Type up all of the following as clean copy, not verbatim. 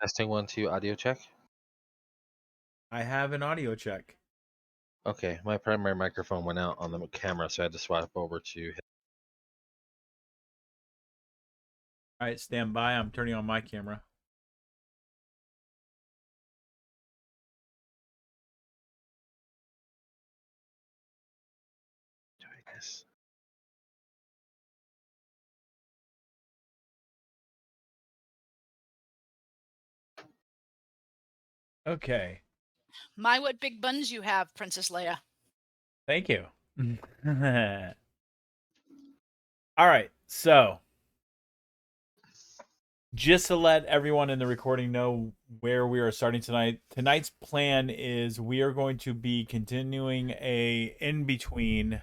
Testing 1, 2, audio check. I have an audio check. Okay, my primary microphone went out on the camera, so I had to swap over to. All right, stand by. I'm turning on my camera. Doing this. Okay. My, what big buns you have, Princess Leia. Thank you. All right. So, just to let everyone in the recording know where we are starting tonight, tonight's plan is we are going to be continuing a in between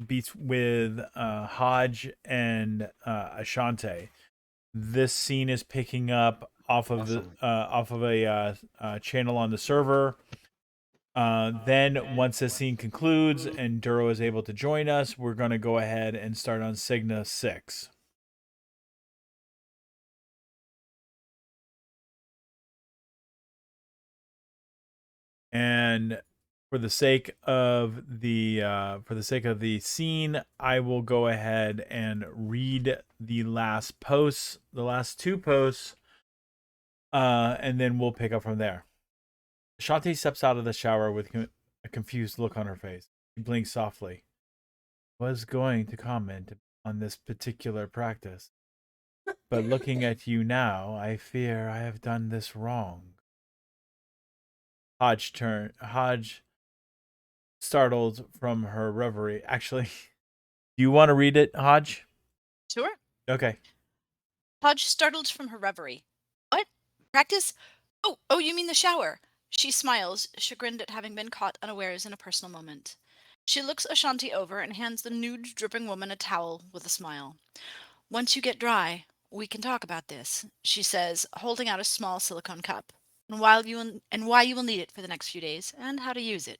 beats with Hodge and Ashante. This scene is picking up off of Awesome. a channel on the server. Then once this scene concludes and Duro is able to join us, we're going to go ahead and start on Cygna 6. And for the sake of the scene, I will go ahead and read the last posts, the last two posts, and then we'll pick up from there. Shanti steps out of the shower with a confused look on her face. She blinks softly. Was going to comment on this particular practice, but looking at you now, I fear I have done this wrong. Hodge, startled from her reverie. Actually, do you want to read it, Hodge? Sure. Okay. Hodge startled from her reverie. What? Practice? Oh, you mean the shower. She smiles, chagrined at having been caught unawares in a personal moment. She looks Ashanti over and hands the nude, dripping woman a towel with a smile. Once you get dry, we can talk about this, she says, holding out a small silicone cup, and why you will need it for the next few days, and how to use it.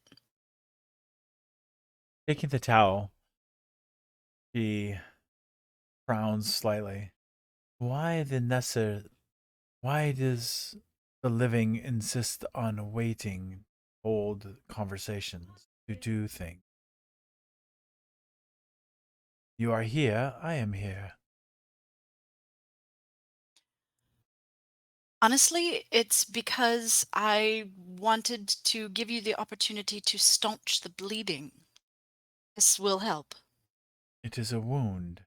Taking the towel, she frowns slightly. Why does the living insist on waiting, hold conversations, to do things? You are here, I am here. Honestly, it's because I wanted to give you the opportunity to staunch the bleeding. This will help. It is a wound.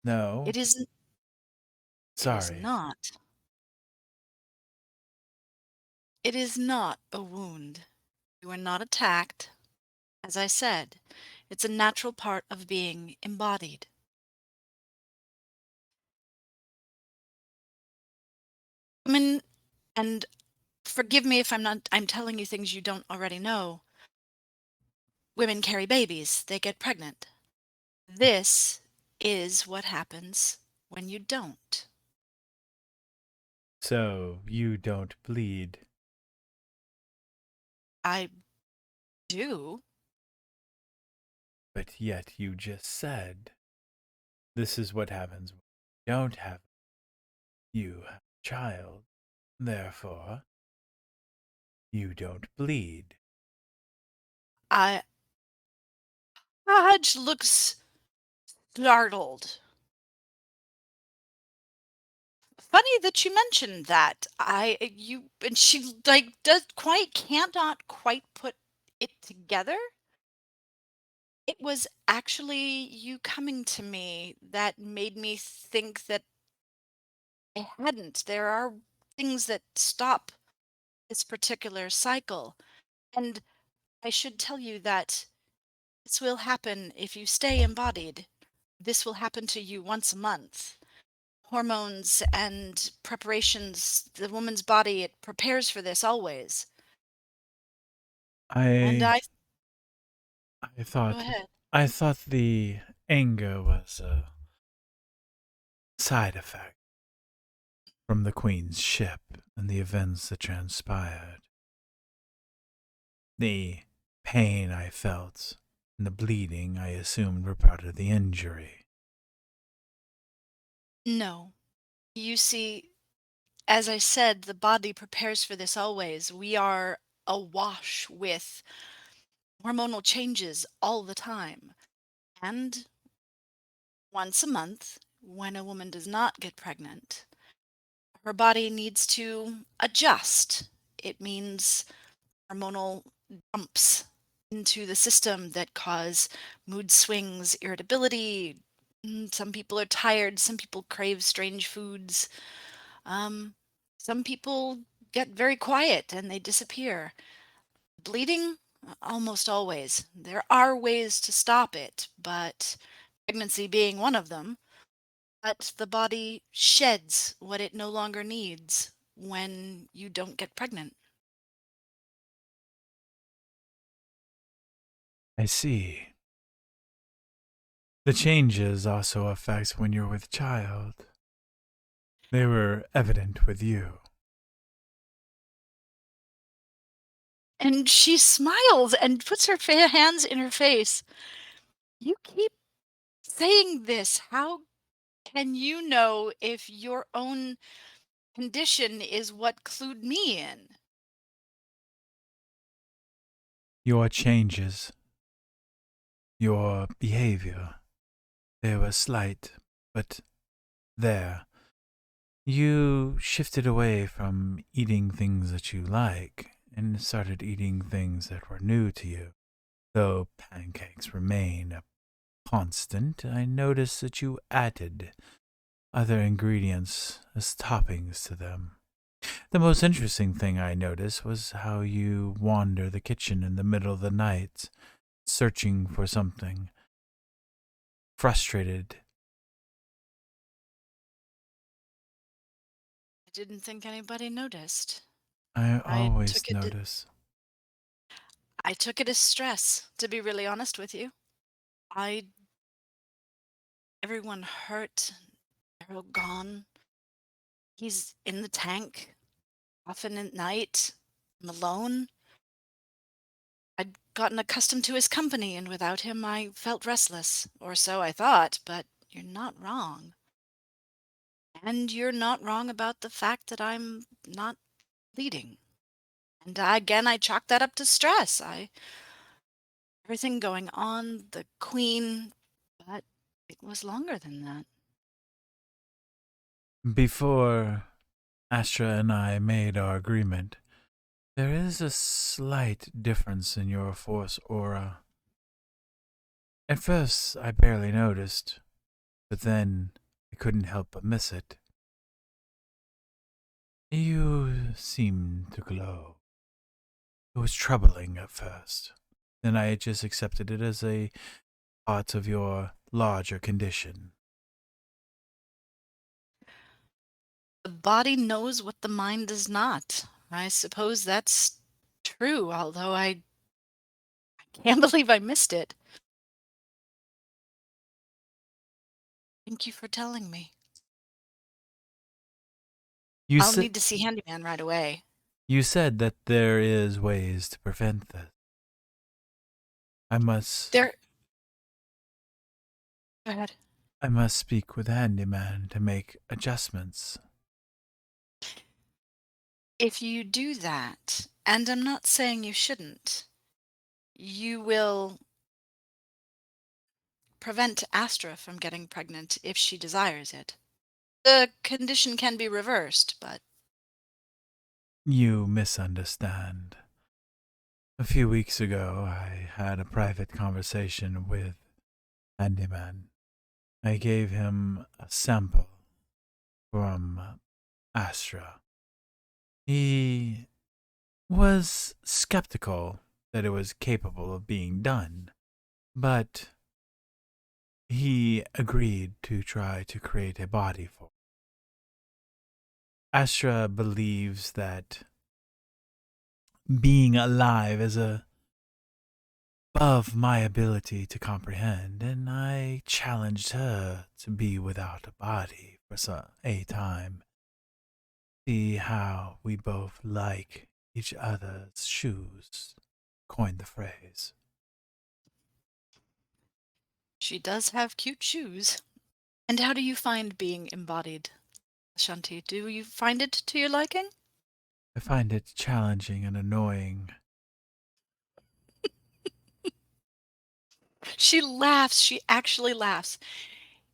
No, It isn't. It is sorry. not. It is not a wound. You are not attacked. As I said, it's a natural part of being embodied. I mean, and forgive me if I'm telling you things you don't already know. Women carry babies, they get pregnant. This is what happens when you don't. So you don't bleed. I do. But yet you just said this is what happens when you don't have it. You have a child. Therefore, you don't bleed. I Hodge looks startled. Funny that you mentioned that. And she like does quite cannot quite put it together. It was actually you coming to me that made me think that I hadn't. There are things that stop this particular cycle. And I should tell you that this will happen if you stay embodied. This will happen to you once a month. Hormones and preparations, the woman's body, it prepares for this always. And I I I Go thought ahead. I thought the anger was a side effect from the Queen's ship and the events that transpired. The pain I felt and the bleeding I assumed were part of the injury. No. You see, as I said, the body prepares for this always. We are awash with hormonal changes all the time. And once a month, when a woman does not get pregnant, her body needs to adjust. It means hormonal dumps into the system that cause mood swings, irritability. Some people are tired, some people crave strange foods. Um, some people get very quiet and they disappear. Bleeding, almost always. There are ways to stop it, but pregnancy being one of them, but the body sheds what it no longer needs when you don't get pregnant. I see. The changes also affect when you're with child. They were evident with you. And she smiles and puts her hands in her face. You keep saying this. How can you know if your own condition is what clued me in? Your changes, your behavior, they were slight, but there. You shifted away from eating things that you like and started eating things that were new to you. Though pancakes remain a constant, I noticed that you added other ingredients as toppings to them. The most interesting thing I noticed was how you wander the kitchen in the middle of the night, searching for something, frustrated. I didn't think anybody noticed. I I always took it notice. I took it as stress, to be really honest with you. I Everyone hurt, Arrow gone. He's in the tank, often at night. I'm alone. I'd gotten accustomed to his company, and without him I felt restless, or so I thought, but you're not wrong. And you're not wrong about the fact that I'm not leading. And I chalk that up to stress. Everything going on, the queen, but it was longer than that. Before Astra and I made our agreement, there is a slight difference in your force aura. At first, I barely noticed, but then I couldn't help but miss it. You seemed to glow. It was troubling at first, then I just accepted it as a part of your larger condition. The body knows what the mind does not. I suppose that's true, although I can't believe I missed it. Thank you for telling me. You I'll said need to see Handyman right away. you said that there is ways to prevent this. I must There. Go ahead. I must speak with Handyman to make adjustments. If you do that, and I'm not saying you shouldn't, you will prevent Astra from getting pregnant if she desires it. The condition can be reversed, but You misunderstand. A few weeks ago, I had a private conversation with Handyman. I gave him a sample from Astra. He was skeptical that it was capable of being done, but he agreed to try to create a body for it. Astra believes that being alive is above my ability to comprehend, and I challenged her to be without a body for a time. See how we both like each other's shoes. Coined the phrase. she does have cute shoes. And how do you find being embodied? Ashanti, do you find it to your liking? I find it challenging and annoying. She laughs. She actually laughs.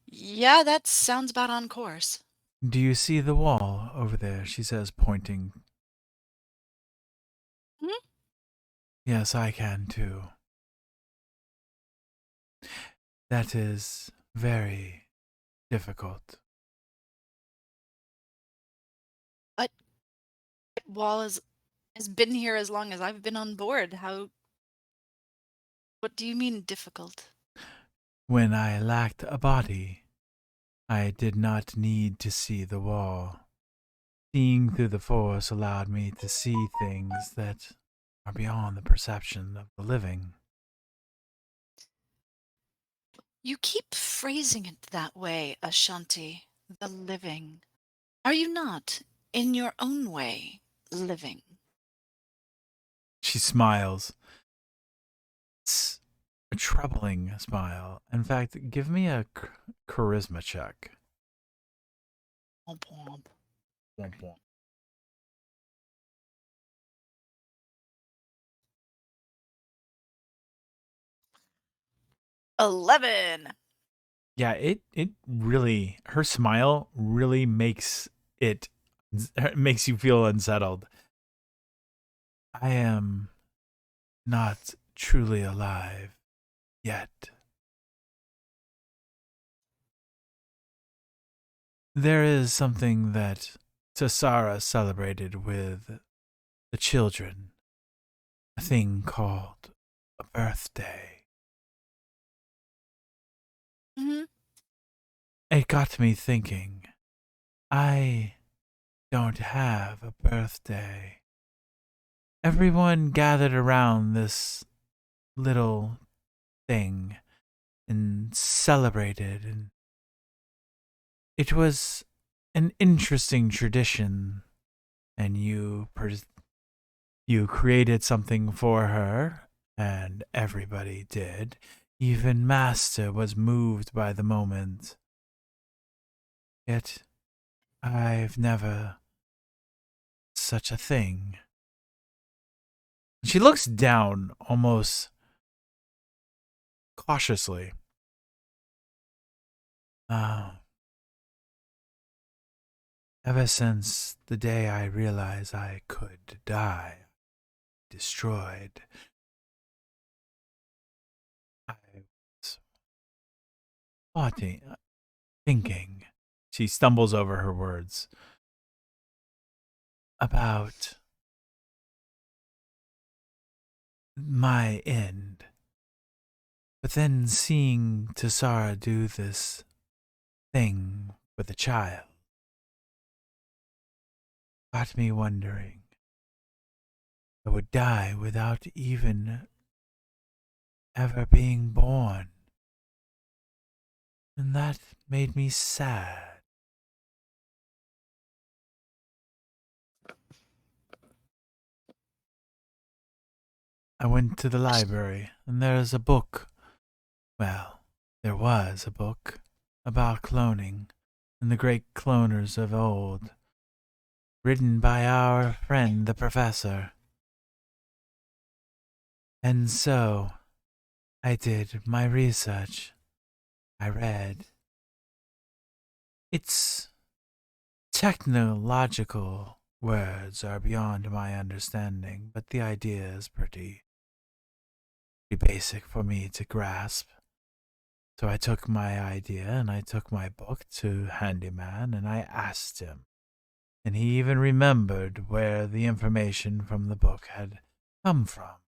Yeah, that sounds about on course. Do you see the wall over there? She says, pointing. Mhm. Yes, I can too. That is very difficult. But Wall has been here as long as I've been on board. What do you mean difficult? When I lacked a body, I did not need to see the wall. Seeing through the force allowed me to see things that are beyond the perception of the living. You keep phrasing it that way, Ashanti. The living. Are you not, in your own way, living? She smiles. It's a troubling smile. In fact, give me a charisma check. Womp womp. Womp womp. $11. Yeah, it really, her smile really makes makes you feel unsettled. I am not truly alive yet. There is something that Tassara celebrated with the children, a thing called a birthday. Hmm. It got me thinking, I don't have a birthday. Everyone gathered around this little thing and celebrated, and it was an interesting tradition, and you created something for her, and everybody did. Even Master was moved by the moment. Yet I've never such a thing. She looks down almost cautiously. Ever since the day I realized I could die, destroyed, I was thinking. She stumbles over her words. About my end. But then seeing Tassara do this thing with a child got me wondering. I would die without even ever being born. And that made me sad. I went to the library, and there is a book. Well, there was a book about cloning and the great cloners of old, written by our friend the professor. And so I did my research. I read. Its technological words are beyond my understanding, but the idea is pretty basic for me to grasp. So I took my idea and I took my book to Handyman and I asked him. And he even remembered where the information from the book had come from.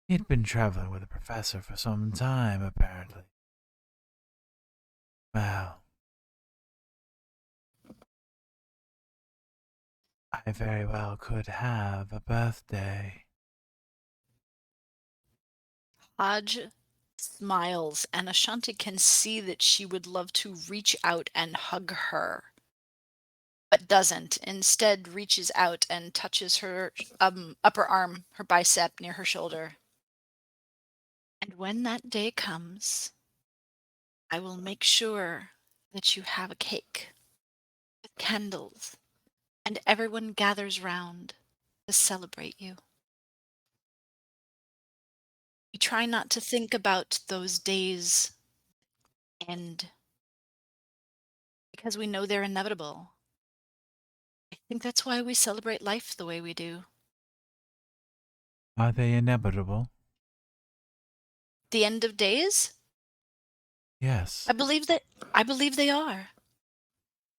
He'd been traveling with the professor for some time, apparently. Well, I very well could have a birthday. Hodge smiles, and Ashanti can see that she would love to reach out and hug her, but doesn't. Instead, reaches out and touches her upper arm, her bicep near her shoulder. And when that day comes, I will make sure that you have a cake with candles, and everyone gathers round to celebrate you. We try not to think about those days end because we know they're inevitable. I think that's why we celebrate life the way we do. Are they inevitable? The end of days? Yes. I believe they are.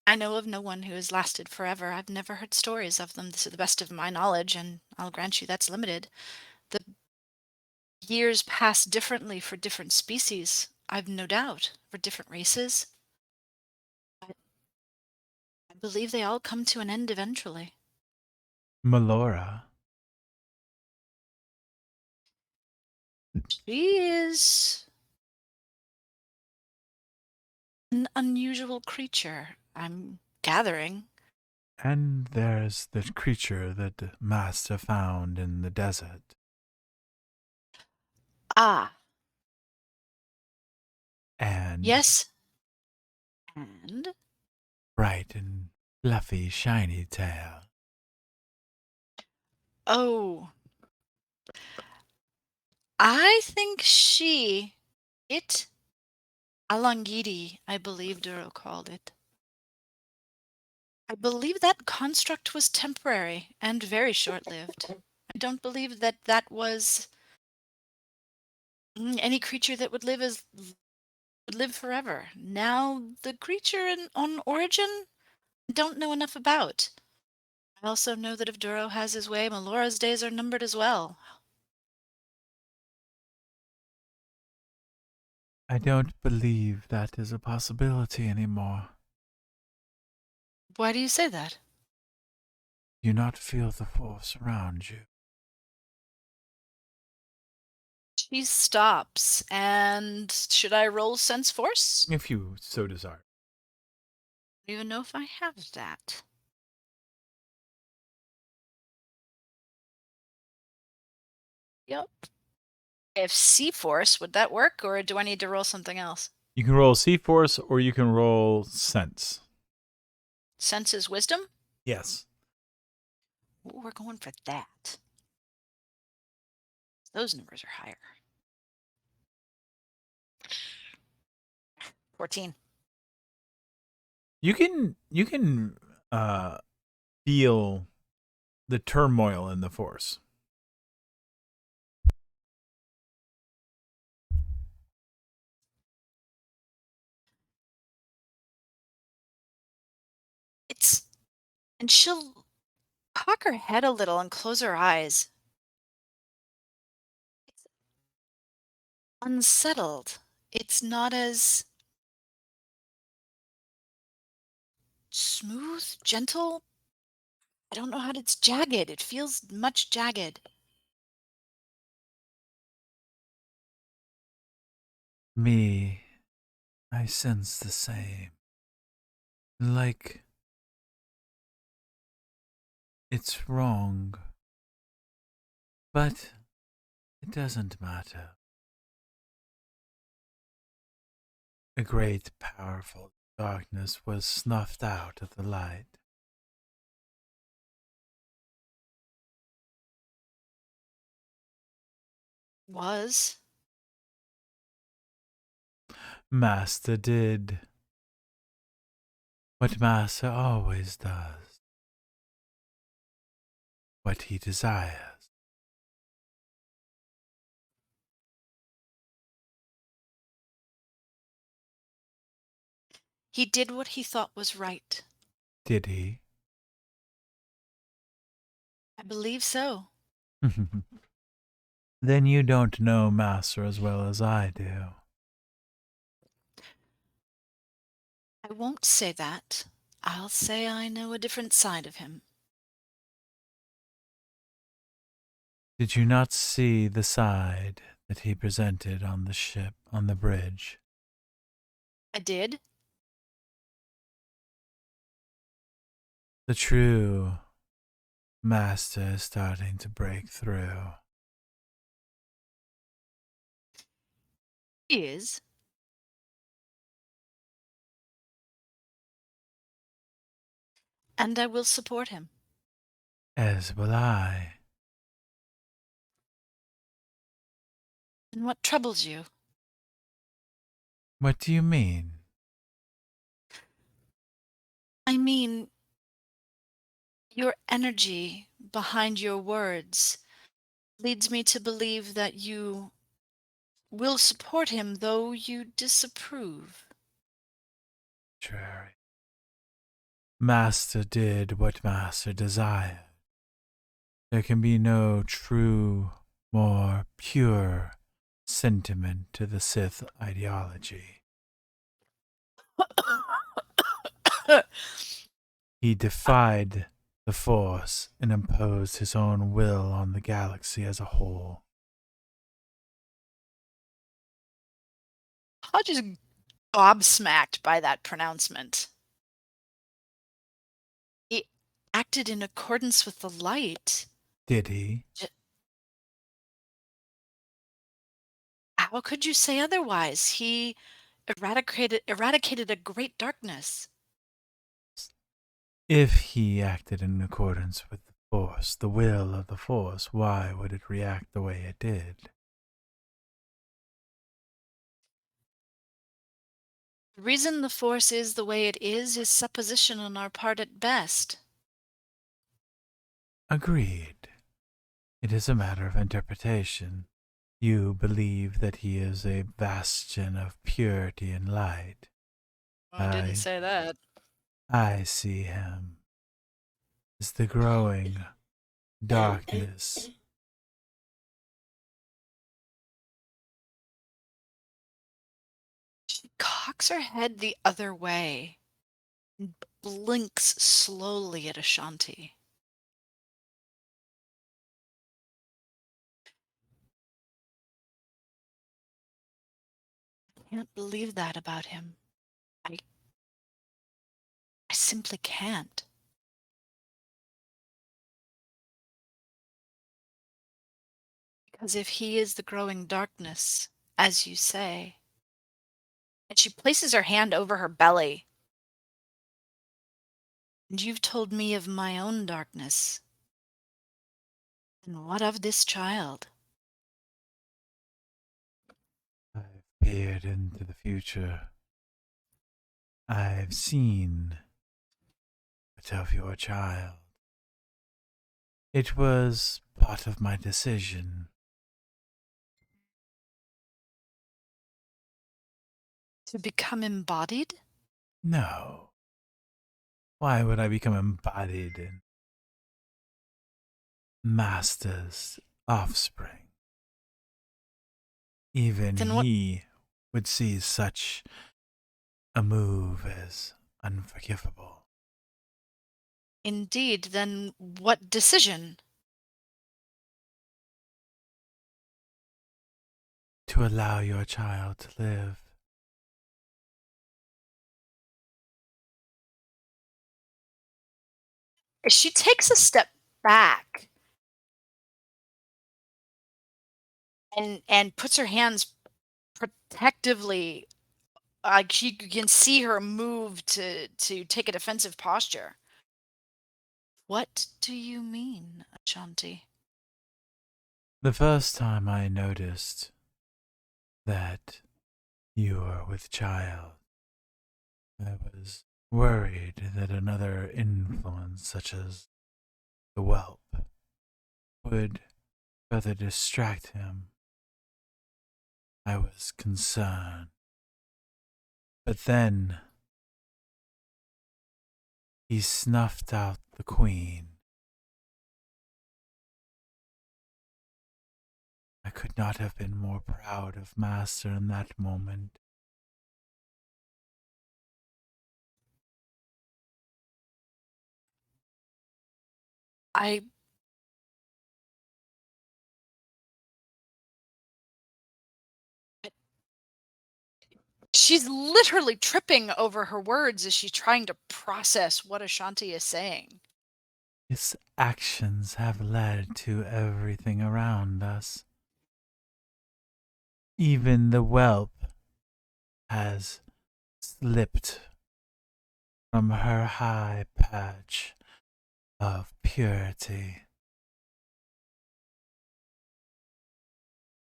I know of no one who has lasted forever. I've never heard stories of them to the best of my knowledge, and I'll grant you that's limited. The years pass differently for different species, I've no doubt, for different races. But I believe they all come to an end eventually. Melora. She is an unusual creature, I'm gathering. And there's the creature that Master found in the desert. Ah, And yes. And bright and fluffy shiny tail. oh, I think Alangidi, I believe Duro called it. I believe that construct was temporary and very short-lived. I don't believe that that was any creature that would live forever. Now, the creature on Origin, I don't know enough about. I also know that if Duro has his way, Melora's days are numbered as well. I don't believe that is a possibility anymore. Why do you say that? Do you not feel the force around you? She stops, and should I roll Sense Force? If you so desire. I don't even know if I have that. Yep. If C-Force, would that work, or do I need to roll something else? You can roll C-Force or you can roll Sense. Sense is Wisdom? Yes. Ooh, we're going for that. Those numbers are higher. 14. You can feel the turmoil in the force. And she'll cock her head a little and close her eyes. It's unsettled. It's not as smooth, gentle. I don't know how it's jagged. It feels much jagged. Me, I sense the same. Like it's wrong. But it doesn't matter. A great, powerful darkness was snuffed out of the light. Was. Master did what Master always does. What he desires. He did what he thought was right. Did he? I believe so. Then you don't know Master as well as I do. I won't say that. I'll say I know a different side of him. Did you not see the side that he presented on the ship, on the bridge? I did? The true Master is starting to break through. He is. And I will support him. As will I. And what troubles you? What do you mean? I mean, your energy behind your words leads me to believe that you will support him, though you disapprove. Contrary. Master did what Master desired. There can be no true, more pure sentiment to the Sith ideology. He defied the Force and imposed his own will on the galaxy as a whole. I'm just gobsmacked by that pronouncement. He acted in accordance with the light. Did he? How could you say otherwise? He eradicated a great darkness. If he acted in accordance with the Force, the will of the Force, why would it react the way it did? The reason the Force is the way it is supposition on our part at best. Agreed. It is a matter of interpretation. You believe that he is a bastion of purity and light. I didn't say that. I see him as the growing darkness. She cocks her head the other way and blinks slowly at Ashanti. I can't believe that about him. I simply can't. Because if he is the growing darkness, as you say, and she places her hand over her belly, and you've told me of my own darkness, then what of this child? I've peered into the future. I've seen but of your child. It was part of my decision. To become embodied? No. Why would I become embodied in Master's offspring? Even Then what- he would see such a move as unforgivable. Indeed, then what decision? To allow your child to live. She takes a step back and puts her hands protectively, like you can see her move to take a defensive posture. What do you mean, Ashanti? The first time I noticed that you were with child, I was worried that another influence, such as the whelp, would further distract him. I was concerned. But then he snuffed out the queen. I could not have been more proud of Master in that moment. I She's literally tripping over her words as she's trying to process what Ashanti is saying. His actions have led to everything around us. Even the whelp has slipped from her high perch of purity.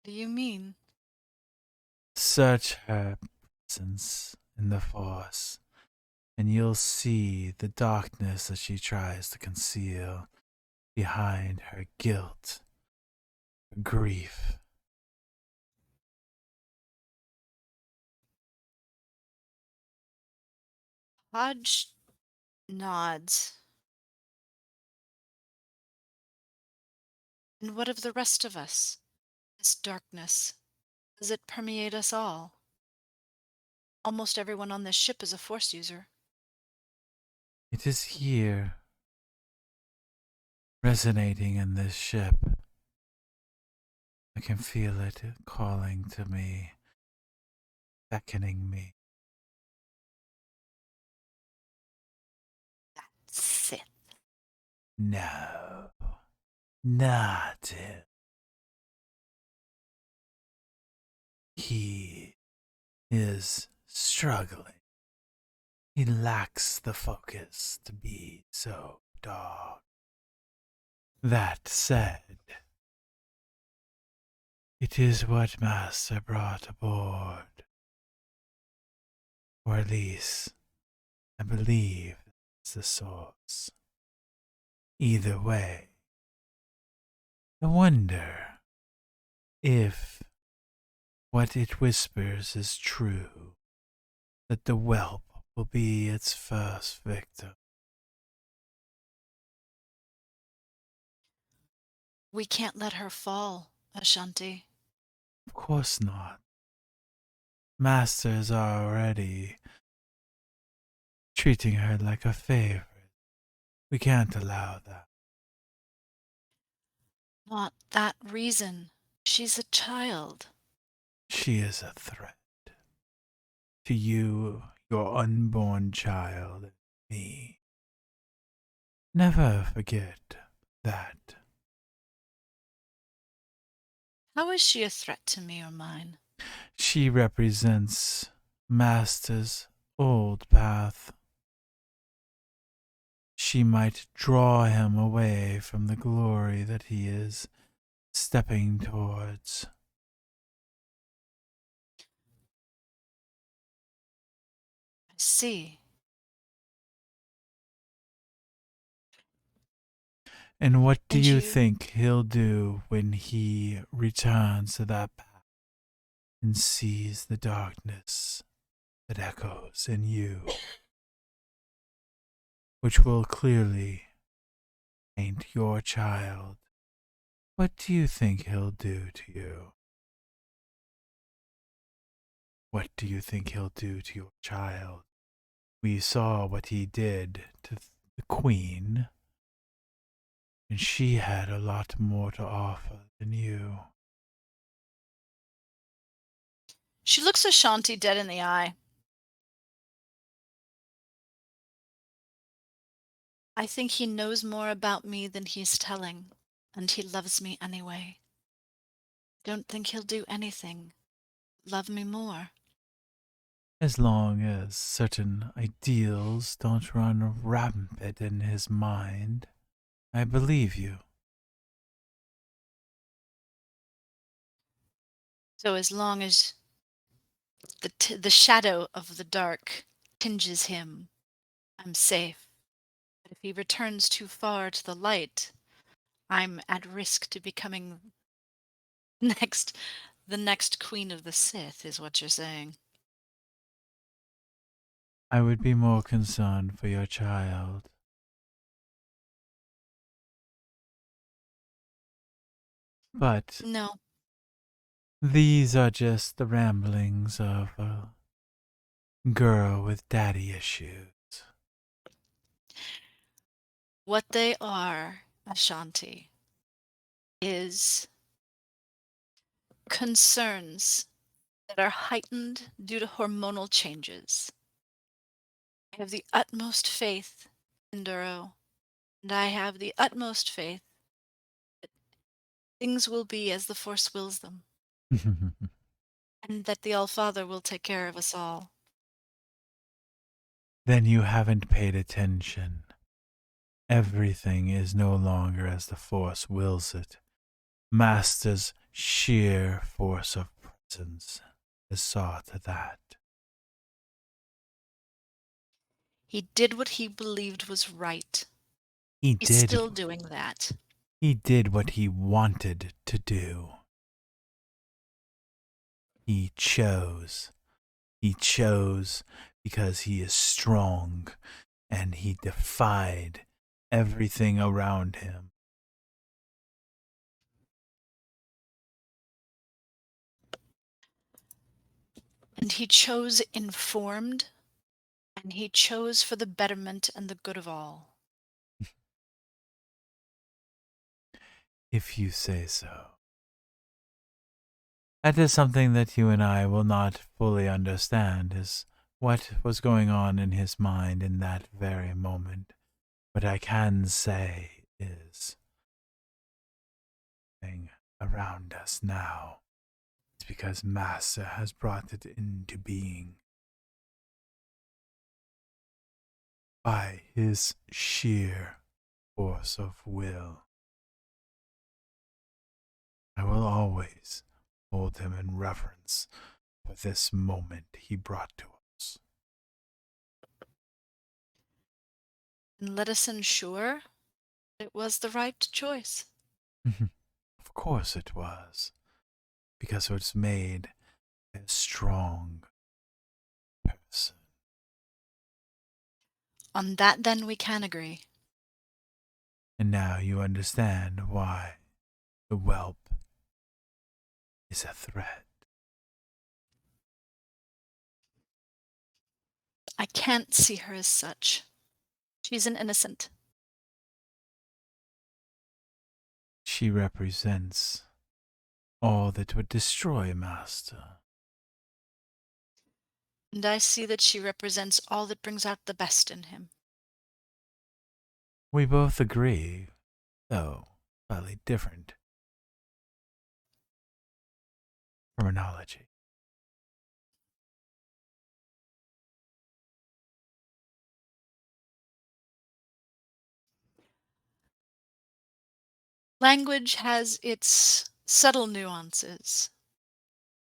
What do you mean? Search her presence in the Force, and you'll see the darkness that she tries to conceal behind her guilt, her grief. Hodge nods. And what of the rest of us? This darkness, does it permeate us all? Almost everyone on this ship is a Force user. It is here, resonating in this ship. I can feel it calling to me, beckoning me. Sith. No, not it. He is struggling. He lacks the focus to be so dark. That said, it is what Master brought aboard. Or at least, I believe it's the source. Either way, I wonder if what it whispers is true, that the whelp will be its first victim. We can't let her fall, Ashanti. Of course not. Masters are already treating her like a favorite. We can't allow that. Not that reason. She's a child. She is a threat to you, your unborn child, and me. Never forget that. How is she a threat to me or mine? She represents Master's old path. She might draw him away from the glory that he is stepping towards. I see. And what do And you you- think he'll do when he returns to that path and sees the darkness that echoes in you, which will clearly paint your child? What do you think he'll do to you? What do you think he'll do to your child? We saw what he did to the Queen, and she had a lot more to offer than you. She looks Ashanti dead in the eye. I think he knows more about me than he's telling, and he loves me anyway. Don't think he'll do anything. Love me more. As long as certain ideals don't run rampant in his mind, I believe you. So as long as the shadow of the dark tinges him, I'm safe. But if he returns too far to the light, I'm at risk to becoming next the next queen of the Sith, is what you're saying. I would be more concerned for your child. But No, these are just the ramblings of a girl with daddy issues. what they are, Ashanti, is concerns that are heightened due to hormonal changes. I have the utmost faith in Duro, and I have the utmost faith that things will be as the Force wills them, and that the All-Father will take care of us all. Then you haven't paid attention. Everything is no longer as the Force wills it. Master's sheer force of presence has saw to that. He did what he believed was right. He He's did still doing that. He did what he wanted to do. He chose. He chose because he is strong, and he defied everything around him. And he chose informed, and he chose for the betterment and the good of all. If you say so. That is something that you and I will not fully understand, is what was going on in his mind in that very moment. What I can say is, thing around us now is because Master has brought it into being. By his sheer force of will. I will always hold him in reverence for this moment he brought to us. And let us ensure it was the right choice. Of course it was, because it was made by a strong person. On that, then, we can agree. And now you understand why the whelp is a threat. I can't see her as such. She's an innocent. She represents all that would destroy Master. And I see that she represents all that brings out the best in him. We both agree, though slightly different terminology. Language has its subtle nuances.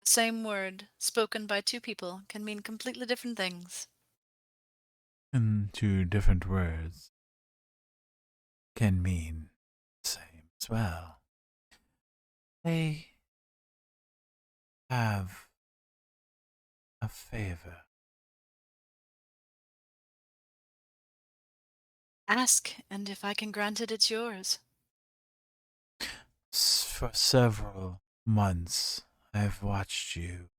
The same word spoken by two people can mean completely different things. And two different words can mean the same as well. They have a favor. Ask, and if I can grant it, it's yours. For several months, I've watched you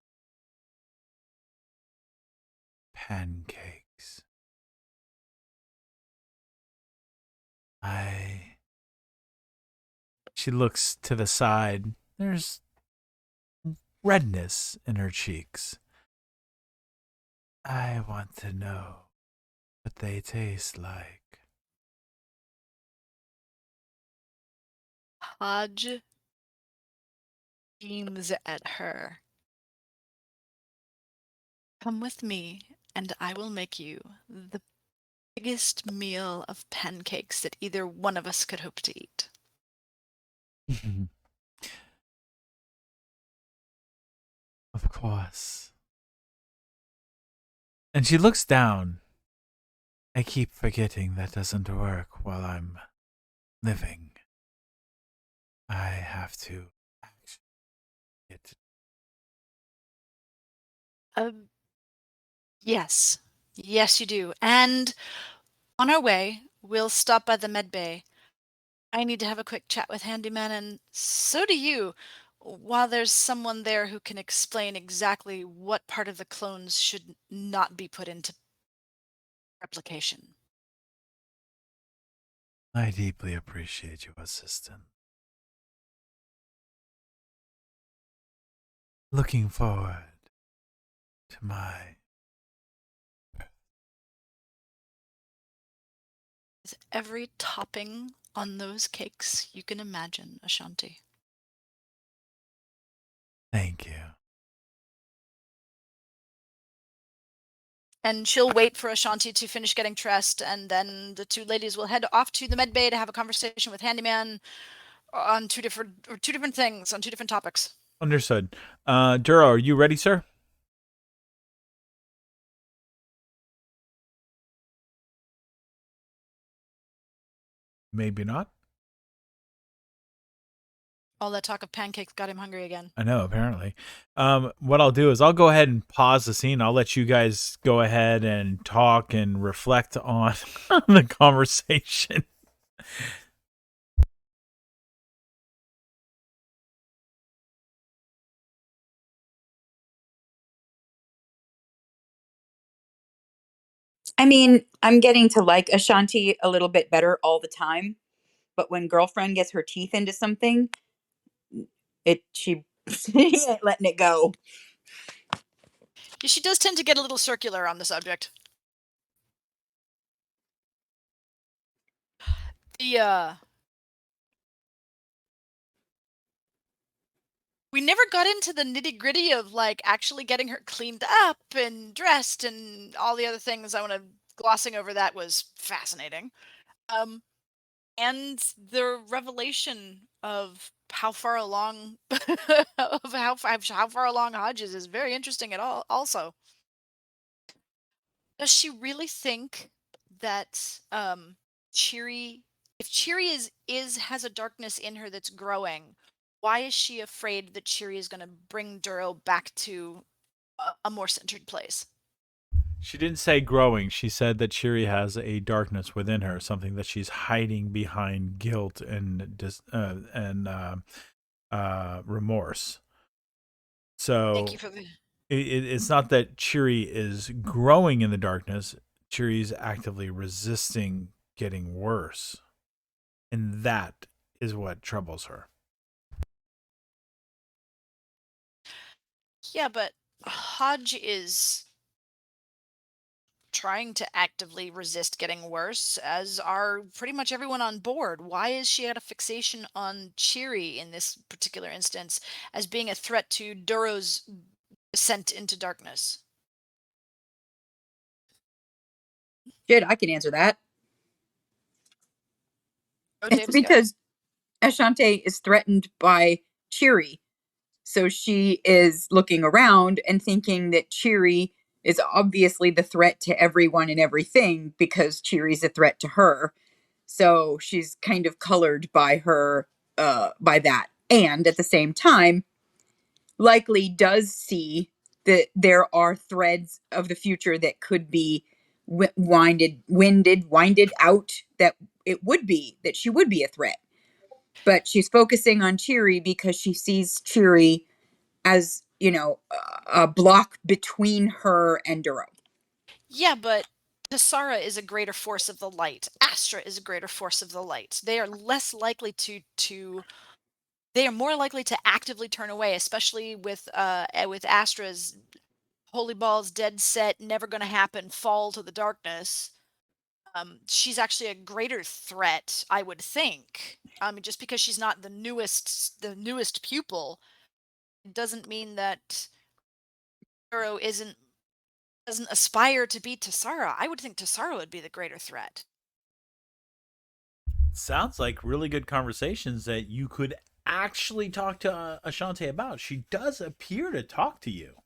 pancakes. She looks to the side. There's redness in her cheeks. I want to know what they taste like. Hodge beams at her. Come with me, and I will make you the biggest meal of pancakes that either one of us could hope to eat. Of course. And she looks down. I keep forgetting that doesn't work while I'm living. I have to actually get. Um, yes. Yes, you do. And on our way, we'll stop by the med bay. I need to have a quick chat with Handyman, and so do you, while there's someone there who can explain exactly what part of the clones should not be put into replication. I deeply appreciate your assistance. Looking forward to my. Is every topping on those cakes you can imagine, Ashanti. Thank you. And she'll wait for Ashanti to finish getting dressed, and then the two ladies will head off to the med bay to have a conversation with Handyman on two different things, on two different topics. Understood. Duro, are you ready, sir? Maybe not. All that talk of pancakes got him hungry again. I know, apparently. What I'll do is I'll go ahead and pause the scene. I'll let you guys go ahead and talk and reflect on the conversation. I mean, I'm getting to like Ashanti a little bit better all the time, but when girlfriend gets her teeth into something, she ain't letting it go. She does tend to get a little circular on the subject. We never got into the nitty-gritty of like actually getting her cleaned up and dressed and all the other things. Glossing over that was fascinating. And the revelation of how far along of how far along Hodges is very interesting at all also. Does she really think that Cheery, if Cheery has a darkness in her that's growing, why is she afraid that Cheery is going to bring Duro back to a more centered place? She didn't say growing. She said that Shiri has a darkness within her, something that she's hiding behind guilt and remorse. So Thank you for the... it's not that Cheery is growing in the darkness. Cheery's actively resisting getting worse. And that is what troubles her. Yeah, but Hodge is trying to actively resist getting worse, as are pretty much everyone on board. Why is she at a fixation on Cheery in this particular instance as being a threat to Duro's descent into darkness? Shit, I can answer that. Oh, It's because Ashanti is threatened by Cheery. So she is looking around and thinking that Cheery is obviously the threat to everyone and everything because Cheery's a threat to her. So she's kind of colored by her, by that. And at the same time, likely does see that there are threads of the future that could be winded out, that it would be, that she would be a threat. But she's focusing on Cheery because she sees Cheery as, a block between her and Duro. Yeah, but Tessara is a greater force of the light. Astra is a greater force of the light. They are less likely they are more likely to actively turn away, especially with Astra's holy balls, dead set, never going to happen, fall to the darkness. She's actually a greater threat, I would think. Just because she's not the newest pupil, doesn't mean that Duro doesn't aspire to be Tessara. I would think Tessara would be the greater threat. Sounds like really good conversations that you could actually talk to Ashanti about. She does appear to talk to you.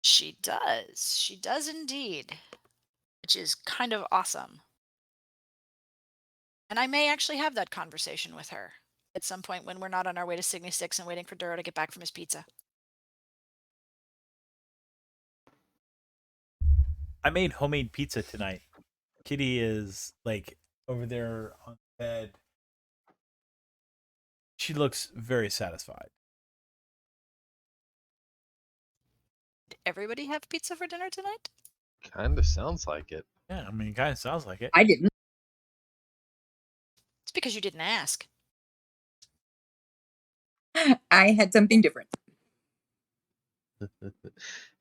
She does. She does indeed. Which is kind of awesome. And I may actually have that conversation with her at some point when we're not on our way to Signy 6 and waiting for Duro to get back from his pizza. I made homemade pizza tonight. Kitty is like over there on the bed. She looks very satisfied. Did everybody have pizza for dinner tonight? Kind of sounds like it. Yeah, I mean, it kind of sounds like it. I didn't. It's because you didn't ask. I had something different.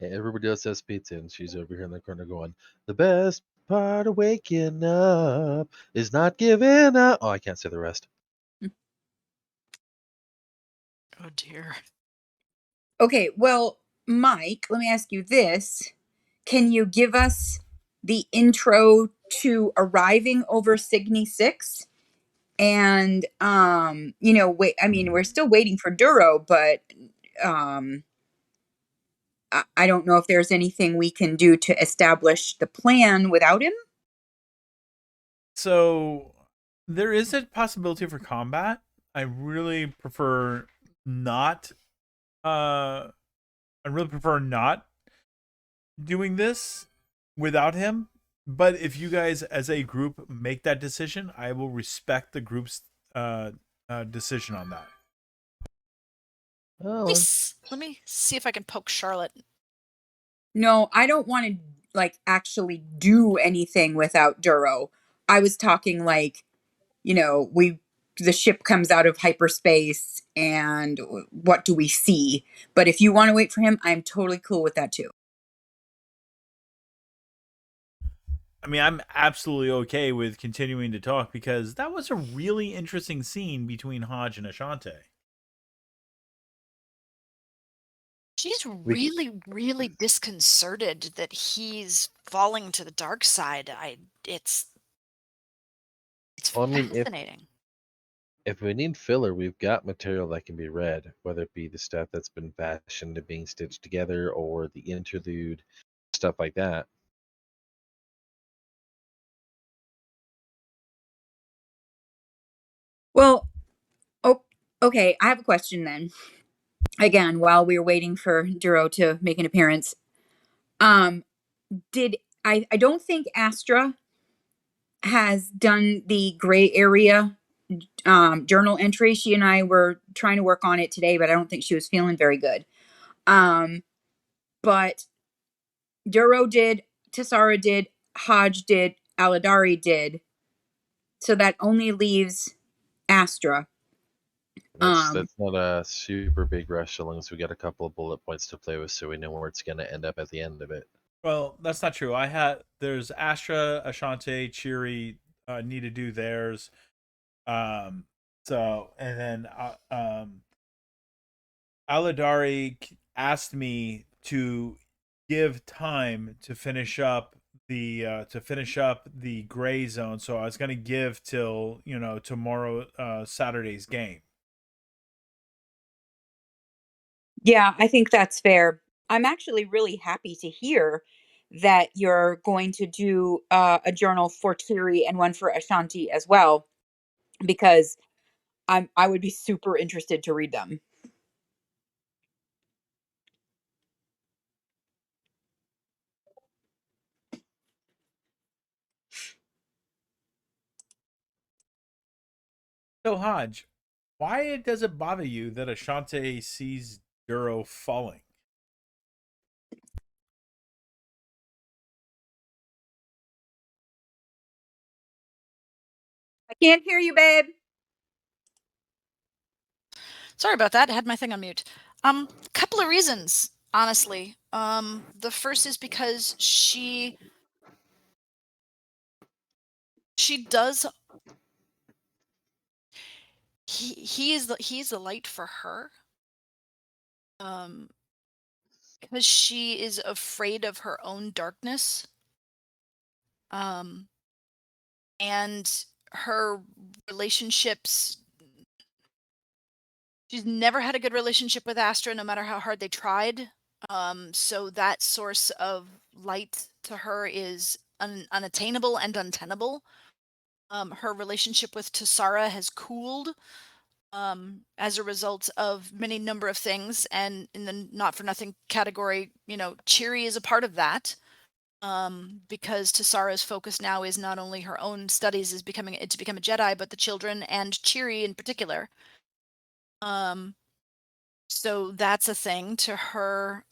Everybody else has pizza, and she's over here in the corner going, "The best part of waking up is not giving up." Oh, I can't say the rest. Oh dear. Okay, well, Mike, let me ask you this. Can you give us the intro to arriving over Signy 6? And wait, I mean, we're still waiting for Duro, but um I don't know if there's anything we can do to establish the plan without him. So there is a possibility for combat. I really prefer not. I really prefer not doing this without him. But if you guys, as a group, make that decision, I will respect the group's decision on that. Oh, Let me see if I can poke Charlotte. No, I don't want to like actually do anything without Duro. I was talking like, the ship comes out of hyperspace and what do we see? But if you want to wait for him, I'm totally cool with that too. I mean, I'm absolutely okay with continuing to talk because that was a really interesting scene between Hodge and Ashante. She's really, really disconcerted that he's falling to the dark side. It's Well, I mean, fascinating. if we need filler, we've got material that can be read, whether it be the stuff that's been fashioned and being stitched together or the interlude, stuff like that. Well, okay, I have a question then. Again, while we were waiting for Duro to make an appearance, did I don't think Astra has done the gray area journal entry. She and I were trying to work on it today, but I don't think she was feeling very good. But Duro did, Tessara did, Hodge did, Aladari did. So that only leaves Astra. That's not a super big rush, so long as we get a couple of bullet points to play with, so we know where it's going to end up at the end of it. Well, that's not true. There's Astra, Ashante, Cheery need to do theirs. So and then Aladari asked me to give time to finish up the gray zone. So I was gonna give till tomorrow, Saturday's game. Yeah, I think that's fair. I'm actually really happy to hear that you're going to do a journal for Cheery and one for Ashanti as well, because I would be super interested to read them. So Hodge, why does it bother you that Ashante sees Duro falling? I can't hear you, babe. Sorry about that. I had my thing on mute. Couple of reasons, honestly. The first is because she does. He's the light for her. Because she is afraid of her own darkness. And her relationships. She's never had a good relationship with Astra, no matter how hard they tried. So that source of light to her is unattainable and untenable. Her relationship with Tessara has cooled as a result of many number of things, and in the not for nothing category, Cheery is a part of that. Because Tessara's focus now is not only her own studies to become a Jedi, but the children and Cheery in particular. So that's a thing to her.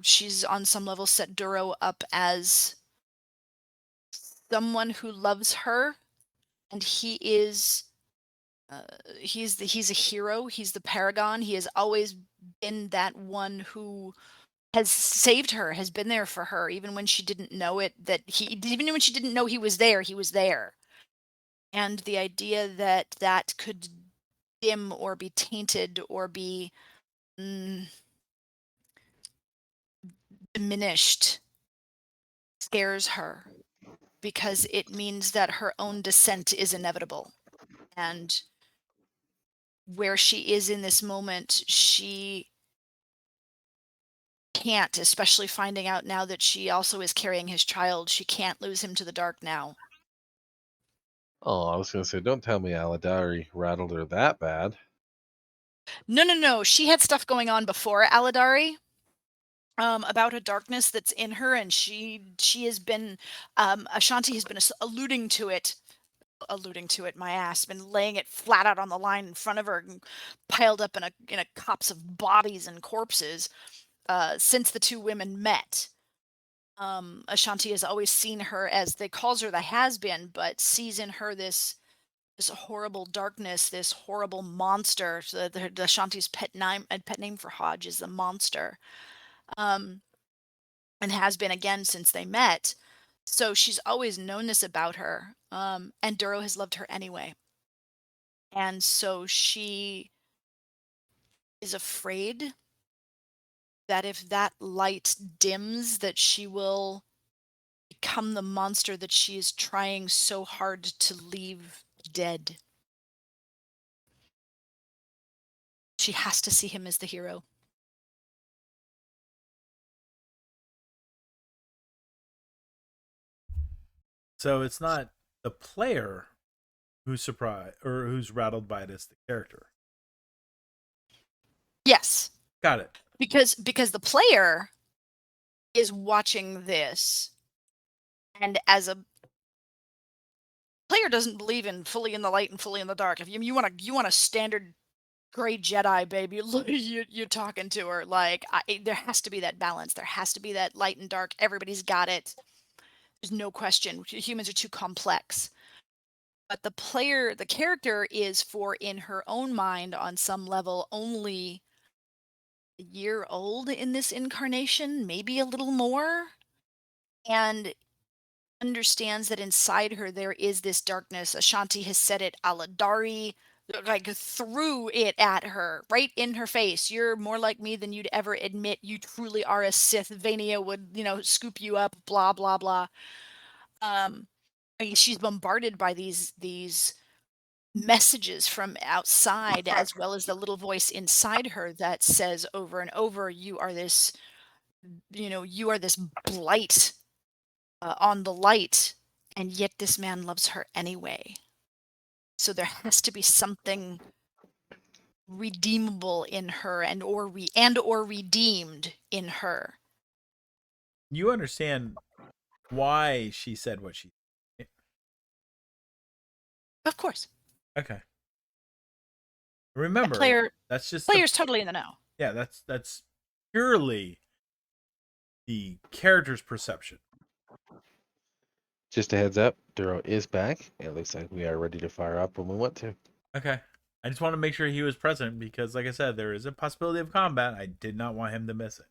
She's on some level set Duro up as someone who loves her, and he is he's a hero. He's the paragon. He has always been that one who has saved her, has been there for her, even when she didn't know it. Even when she didn't know he was there, he was there. And the idea that could dim or be tainted or be diminished scares her because it means that her own descent is inevitable. And where she is in this moment, she can't, especially finding out now that she also is carrying his child, she can't lose him to the dark now. Oh, I was gonna say, don't tell me Aladari rattled her that bad. No. She had stuff going on before Aladari, about a darkness that's in her, and she has been, Ashanti has been alluding to it, my ass, been laying it flat out on the line in front of her, and piled up in a copse of bodies and corpses, since the two women met. Ashanti has always seen her as, they calls her the has-been, but sees in her this horrible darkness, this horrible monster. So the Ashanti's pet name for Hodge is the monster, and has been again since they met. So she's always known this about her, and Duro has loved her anyway. And so she is afraid that if that light dims, that she will become the monster that she is trying so hard to leave dead. She has to see him as the hero. So it's not the player who's surprised or who's rattled by it, it's the character. Yes. Got it. Because the player is watching this, and as a player doesn't believe in fully in the light and fully in the dark. If you want a standard gray Jedi, baby, you're talking to her. Like, there has to be that balance. There has to be that light and dark. Everybody's got it. There's no question. Humans are too complex. But the character is, for in her own mind, on some level, only a year old in this incarnation, maybe a little more, and understands that inside her there is this darkness. Ashanti has said it. Aladari, like, threw it at her right in her face. You're more like me than you'd ever admit. You truly are a Sith. Vania would, scoop you up. Blah blah blah. I mean, she's bombarded by these messages from outside, as well as the little voice inside her that says over and over, you are this blight, on the light, and yet this man loves her anyway. So there has to be something redeemable in her, and or redeemed in her. You understand why she said what she said. Of course. Okay. Remember, that's just player's totally in the know. Yeah, that's purely the character's perception. Just a heads up, Duro is back. It looks like we are ready to fire up when we want to. Okay. I just want to make sure he was present because, like I said, there is a possibility of combat. I did not want him to miss it.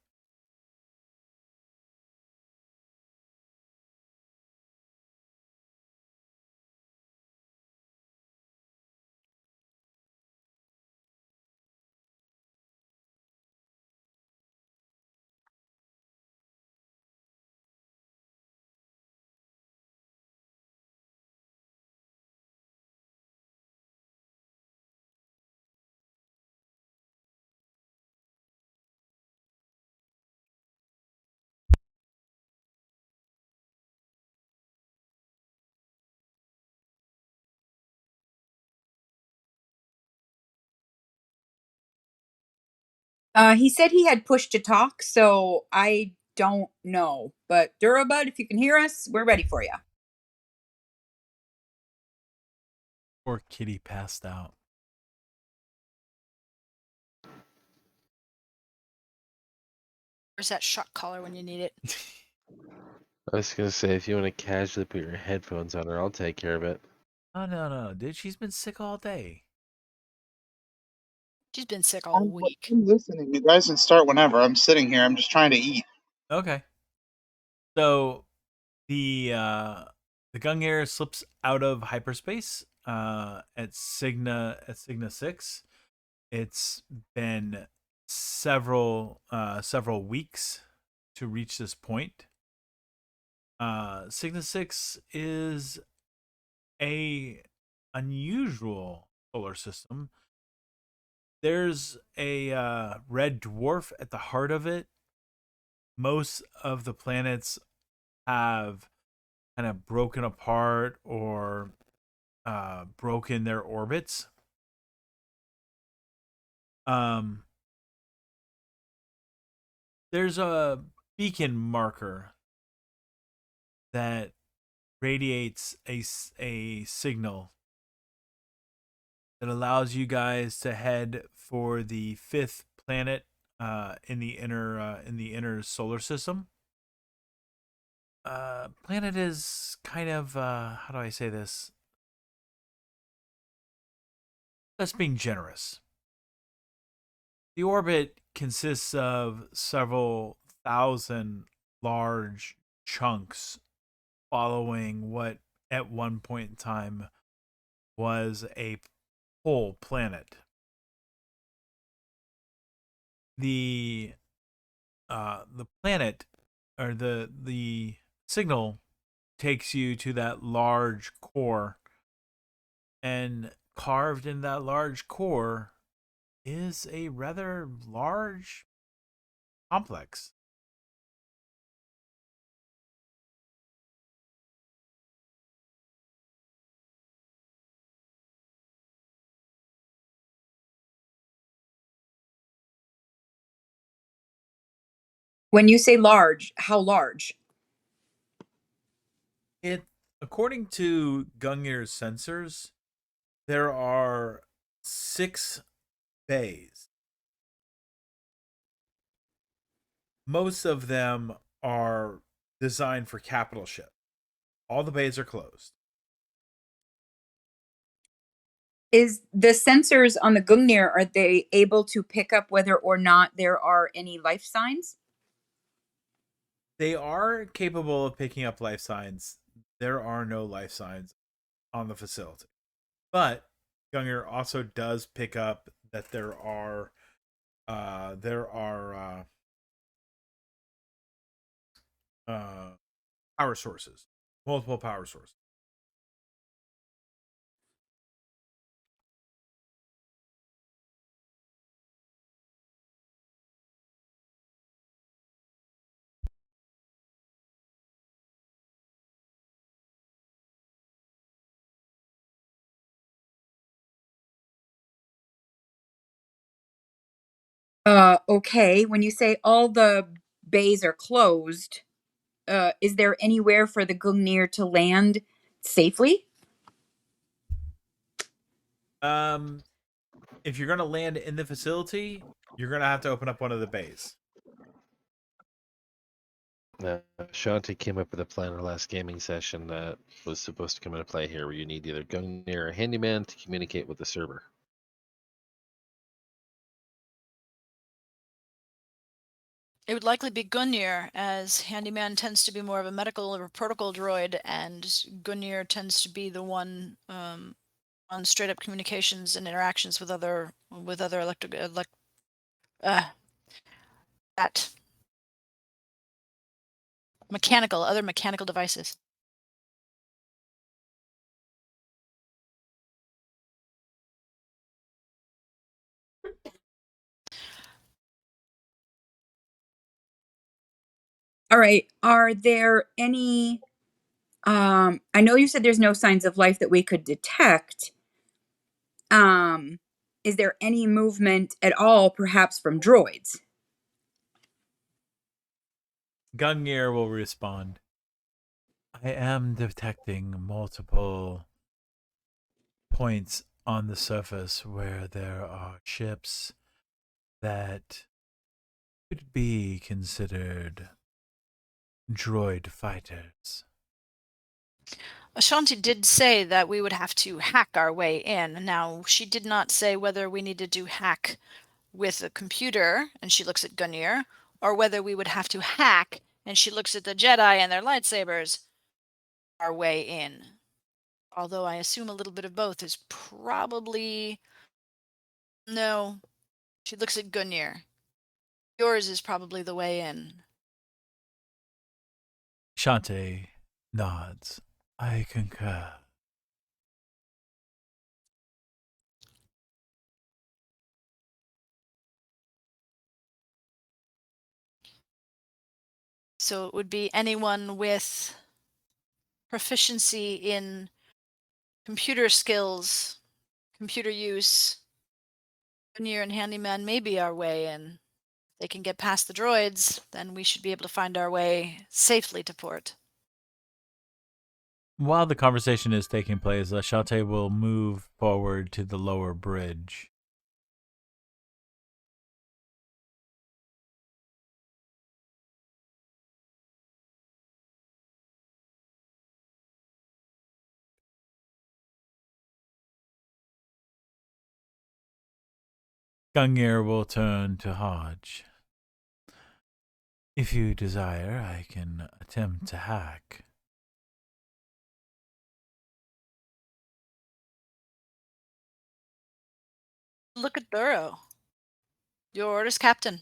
He said he had push to talk, so I don't know. But Durabud, if you can hear us, we're ready for you. Poor kitty passed out. Where's that shot collar when you need it? I was gonna say, if you want to casually put your headphones on her, I'll take care of it. Oh no, dude, she's been sick all day. She's been sick all week. I'm listening. You guys can start whenever. I'm sitting here. I'm just trying to eat. Okay. So the Gungnir slips out of hyperspace at Cygna 6. It's been several weeks to reach this point. Cygnus 6 is a unusual solar system. There's a red dwarf at the heart of it. Most of the planets have kind of broken apart or broken their orbits. There's a beacon marker that radiates a signal that allows you guys to head for the 5th planet in the inner solar system. Planet is kind of how do I say this? That's being generous. The orbit consists of several thousand large chunks following what at one point in time was a whole planet. The planet or the signal takes you to that large core, and carved in that large core is a rather large complex. When you say large, how large? It, according to Gungir's sensors, there are 6 bays. Most of them are designed for capital ships. All the bays are closed. Is the sensors on the Gungnir, are they able to pick up whether or not there are any life signs? They are capable of picking up life signs. There are no life signs on the facility. But Gungnir also does pick up that there are power sources, multiple power sources. Okay. When you say all the bays are closed, is there anywhere for the Gungnir to land safely? If you're gonna land in the facility, you're gonna have to open up one of the bays. Shanti came up with a plan in our last gaming session that was supposed to come into play here, where you need either Gungnir or Handyman to communicate with the server. It would likely be Gungnir, as Handyman tends to be more of a medical or protocol droid, and Gungnir tends to be the one on straight up communications and interactions with other that other mechanical devices. All right. Are there any I know you said there's no signs of life that we could detect. Is there any movement at all, perhaps from droids? Gungnir will respond. I am detecting multiple points on the surface where there are ships that could be considered droid fighters. Ashanti did say that we would have to hack our way in. Now, she did not say whether we needed to hack with a computer, and she looks at Gungnir, or whether we would have to hack, and she looks at the Jedi and their lightsabers, our way in. Although I assume a little bit of both is probably... No. She looks at Gungnir. Yours is probably the way in. Ashante nods. I concur. So it would be anyone with proficiency in computer skills, computer use. Engineer and handyman may be our way in. If they can get past the droids, then we should be able to find our way safely to port. While the conversation is taking place, Ashante will move forward to the lower bridge. Gungnir will turn to Hodge. If you desire, I can attempt to hack. Look at Duro. Your orders, Captain.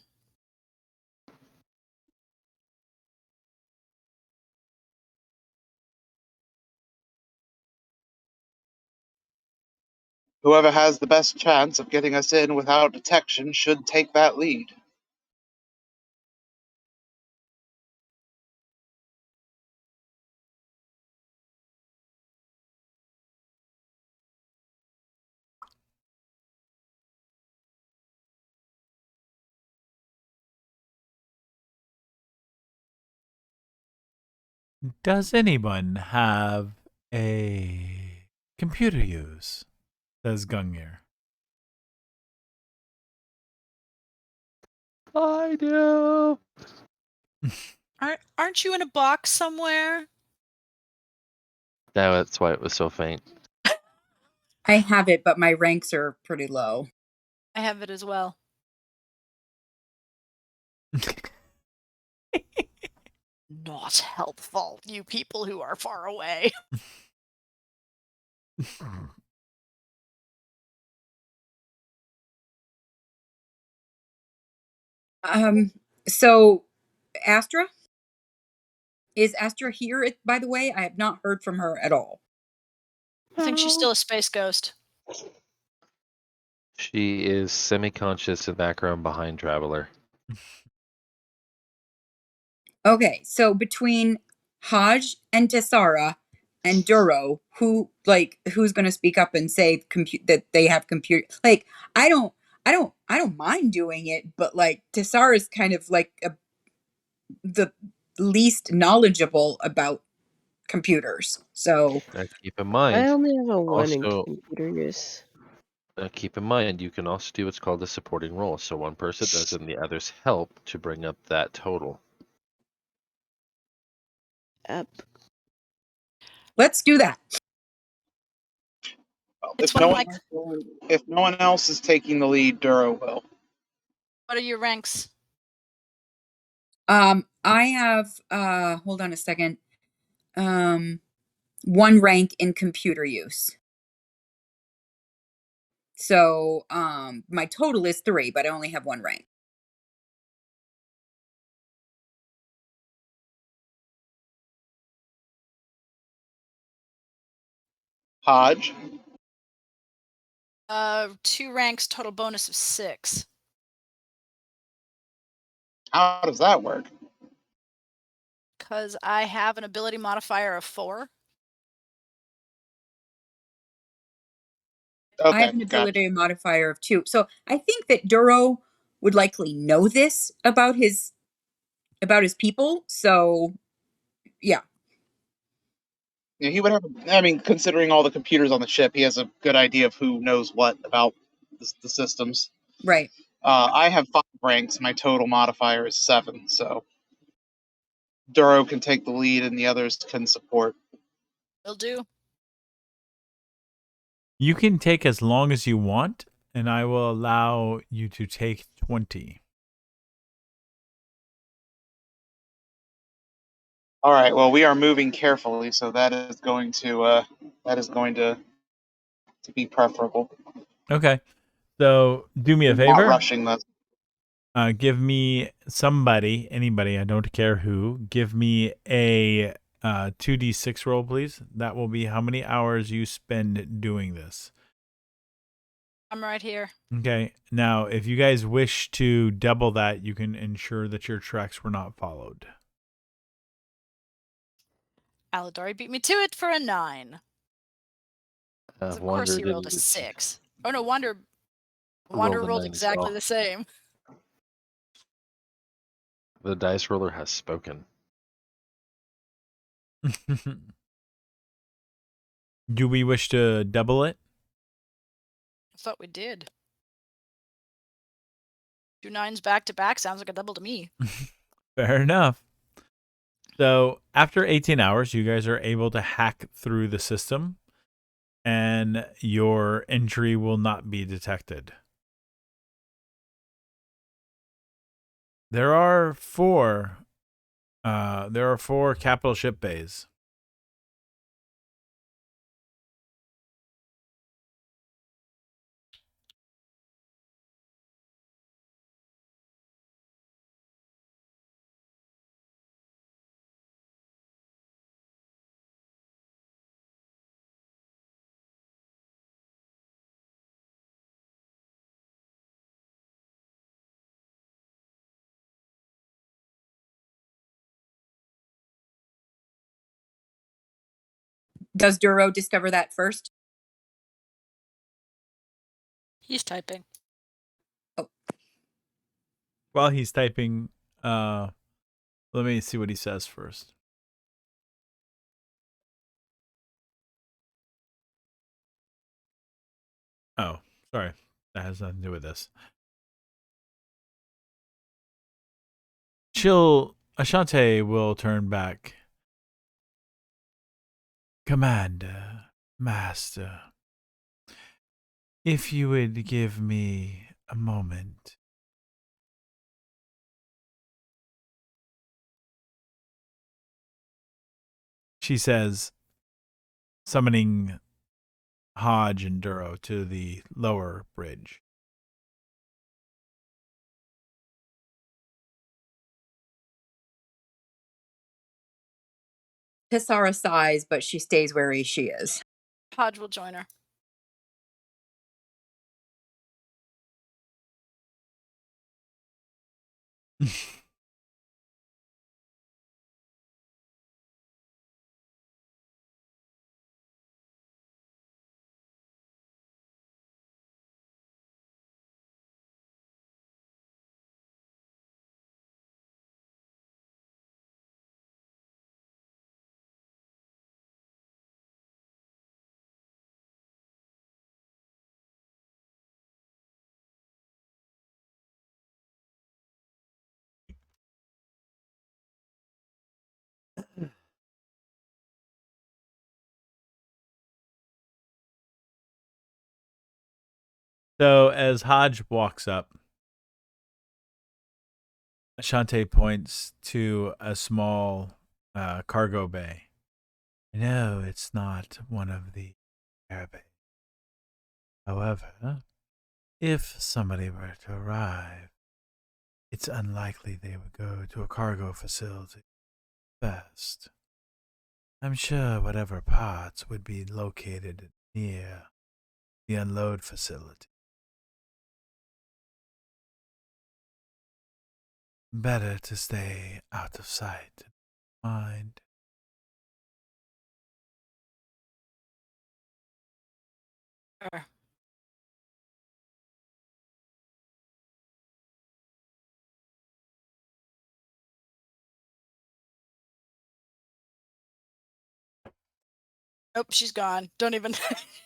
Whoever has the best chance of getting us in without detection should take that lead. Does anyone have a computer use? Says Gungnir. I do. Aren't you in a box somewhere? No, that's why it was so faint. I have it, but my ranks are pretty low. I have it as well. Not helpful, you people who are far away. So Astra? Is Astra here, by the way? I have not heard from her at all. I think she's still a space ghost. She is semi-conscious in the background behind Traveler. Okay, so between Hodge and Tessara and Duro, who's going to speak up and say that they have computer? Like, I don't mind doing it, but like Tessara's kind of like the least knowledgeable about computers. So Now, keep in mind. I only have a 1 in also- computer use. Keep in mind, you can also do what's called a supporting role. So one person does it and the others help to bring up that total. Yep. let's do that. Well, It's if, one no of one, if no one else is taking the lead, Duro will. What are your ranks? I have hold on a second. 1 rank in computer use. So my total is 3, but I only have 1 rank. Hodge. 2 ranks, total bonus of 6. How does that work? Because I have an ability modifier of 4. Okay, I have an ability modifier of 2. So I think that Duro would likely know this about his people. So yeah. Yeah, he would have. I mean, considering all the computers on the ship, he has a good idea of who knows what about the systems. Right. I have 5 ranks. My total modifier is 7, so Duro can take the lead, and the others can support. Will do. You can take as long as you want, and I will allow you to take 20. All right. Well, we are moving carefully, so that is going to be preferable. Okay. So do me a Not favor. rushing this. Give me anybody, I don't care who. Give me a 2d6 roll, please. That will be how many hours you spend doing this. I'm right here. Okay. Now, if you guys wish to double that, you can ensure that your tracks were not followed. Alidori beat me to it for a 9. 'Cause of course he rolled a 6. Oh no, Wander rolled exactly the same. The dice roller has spoken. Do we wish to double it? I thought we did. 2 9s back to back sounds like a double to me. Fair enough. So after 18 hours, you guys are able to hack through the system and your entry will not be detected. There are four capital ship bays. Does Duro discover that first? He's typing. While he's typing, let me see what he says first. Oh, sorry. That has nothing to do with this. Ashante will turn back. Commander, Master, if you would give me a moment. She says, summoning Hodge and Duro to the lower bridge. Pissara sighs, but she stays where she is. Hodge will join her. So as Hodge walks up, Ashante points to a small cargo bay. No, it's not one of the air bays. However, if somebody were to arrive, it's unlikely they would go to a cargo facility first. I'm sure whatever parts would be located near the unload facility. Better to stay out of sight and mind. Sure. Nope, she's gone. Don't even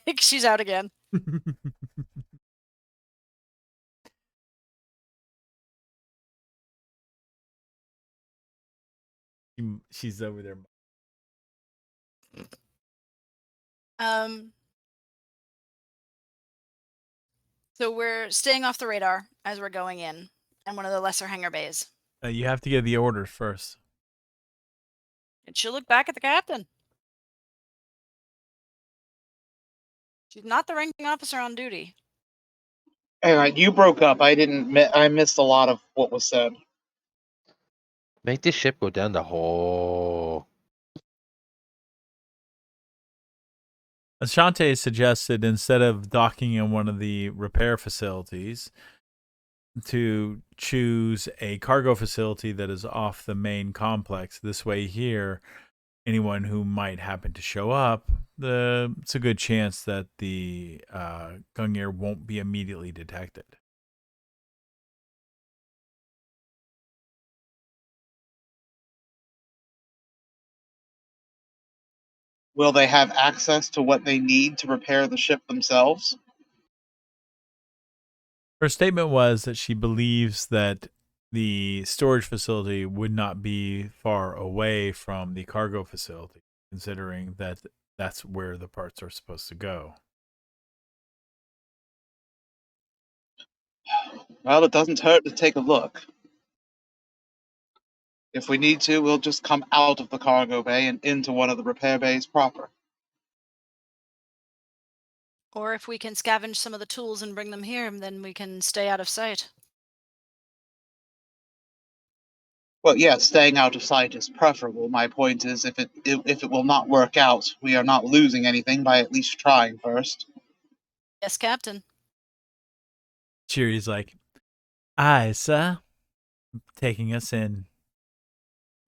think she's out again. She's over there. So we're staying off the radar as we're going in one of the lesser hangar bays. You have to get the orders first. And she'll look back at the captain. She's not the ranking officer on duty. Anyway, you broke up. I missed a lot of what was said. Make this ship go down the hole. Ashante suggested instead of docking in one of the repair facilities, to choose a cargo facility that is off the main complex. This way here, anyone who might happen to show up, it's a good chance that the Gungnir won't be immediately detected. Will they have access to what they need to repair the ship themselves? Her statement was that she believes that the storage facility would not be far away from the cargo facility, considering that that's where the parts are supposed to go. Well, it doesn't hurt to take a look. If we need to, we'll just come out of the cargo bay and into one of the repair bays proper. Or if we can scavenge some of the tools and bring them here, then we can stay out of sight. Well, yes, staying out of sight is preferable. My point is, if it will not work out, we are not losing anything by at least trying first. Yes, Captain. Cheery's like, aye, sir. Taking us in.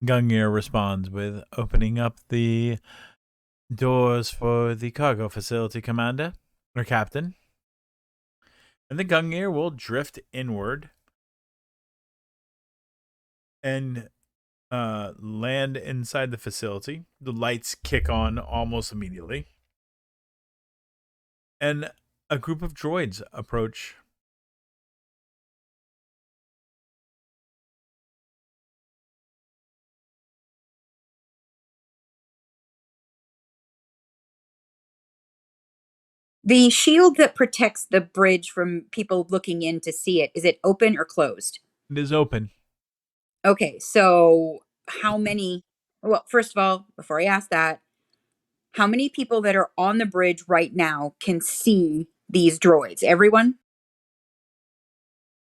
Gungnir responds with opening up the doors for the cargo facility, Commander, or Captain. And the Gungnir will drift inward and land inside the facility. The lights kick on almost immediately. And a group of droids approach. The shield that protects the bridge from people looking in to see it, is it open or closed? It is open. Okay, so how many? Well, first of all, before I ask that, how many people that are on the bridge right now can see these droids? Everyone?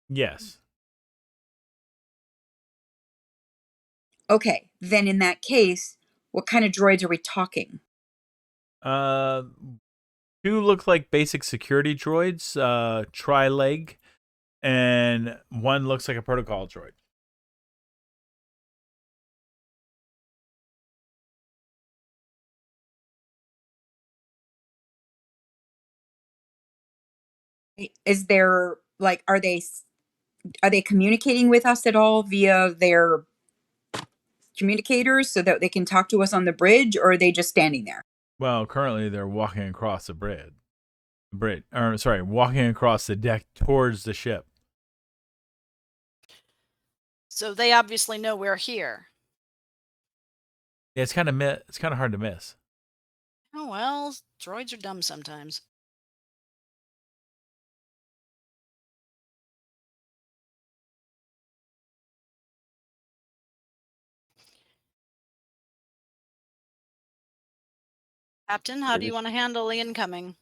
Yes. Okay, then in that case, what kind of droids are we talking? Two look like basic security droids, tri-leg, and one looks like a protocol droid. Is there like are they communicating with us at all via their communicators so that they can talk to us on the bridge, or are they just standing there? Well, currently they're walking across the walking across the deck towards the ship. So they obviously know we're here. Yeah, it's kind of hard to miss. Oh well, droids are dumb sometimes. Captain, how do you want to handle the incoming?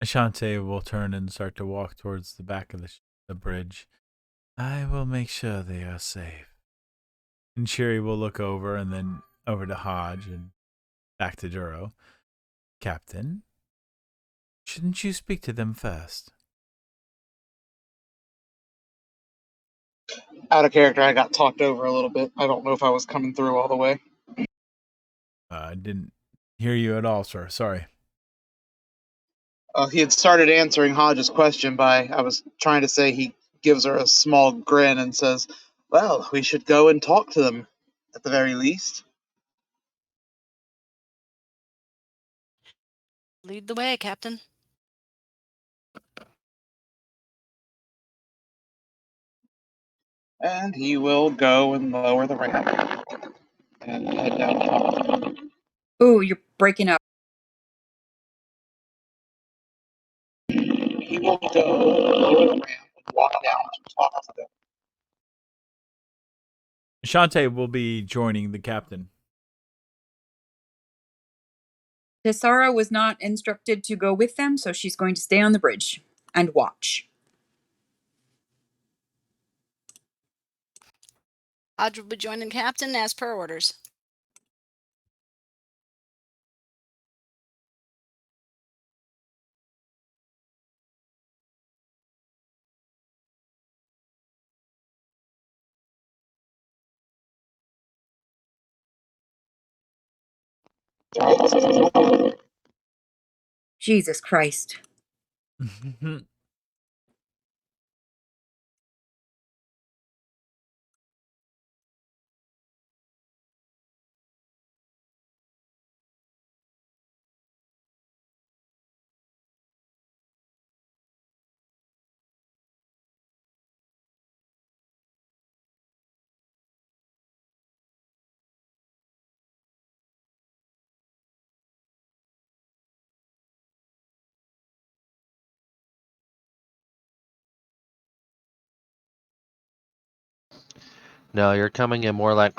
Ashante will turn and start to walk towards the back of the bridge. I will make sure they are safe. And Cheery will look over and then over to Hodge and back to Duro. Captain, shouldn't you speak to them first? Out of character, I got talked over a little bit. I don't know if I was coming through all the way. I didn't hear you at all, sir. Sorry. He had started answering Hodge's question I was trying to say he gives her a small grin and says, well, we should go and talk to them, at the very least. Lead the way, Captain. And he will go and lower the ramp and head down to talk to them. Ooh, you're breaking up. He will go lower the ramp and walk down to talk to them. Ashante will be joining the captain. Tessara was not instructed to go with them, so she's going to stay on the bridge and watch. Audra will be joining the captain as per orders. Jesus Christ. No, you're coming in more like.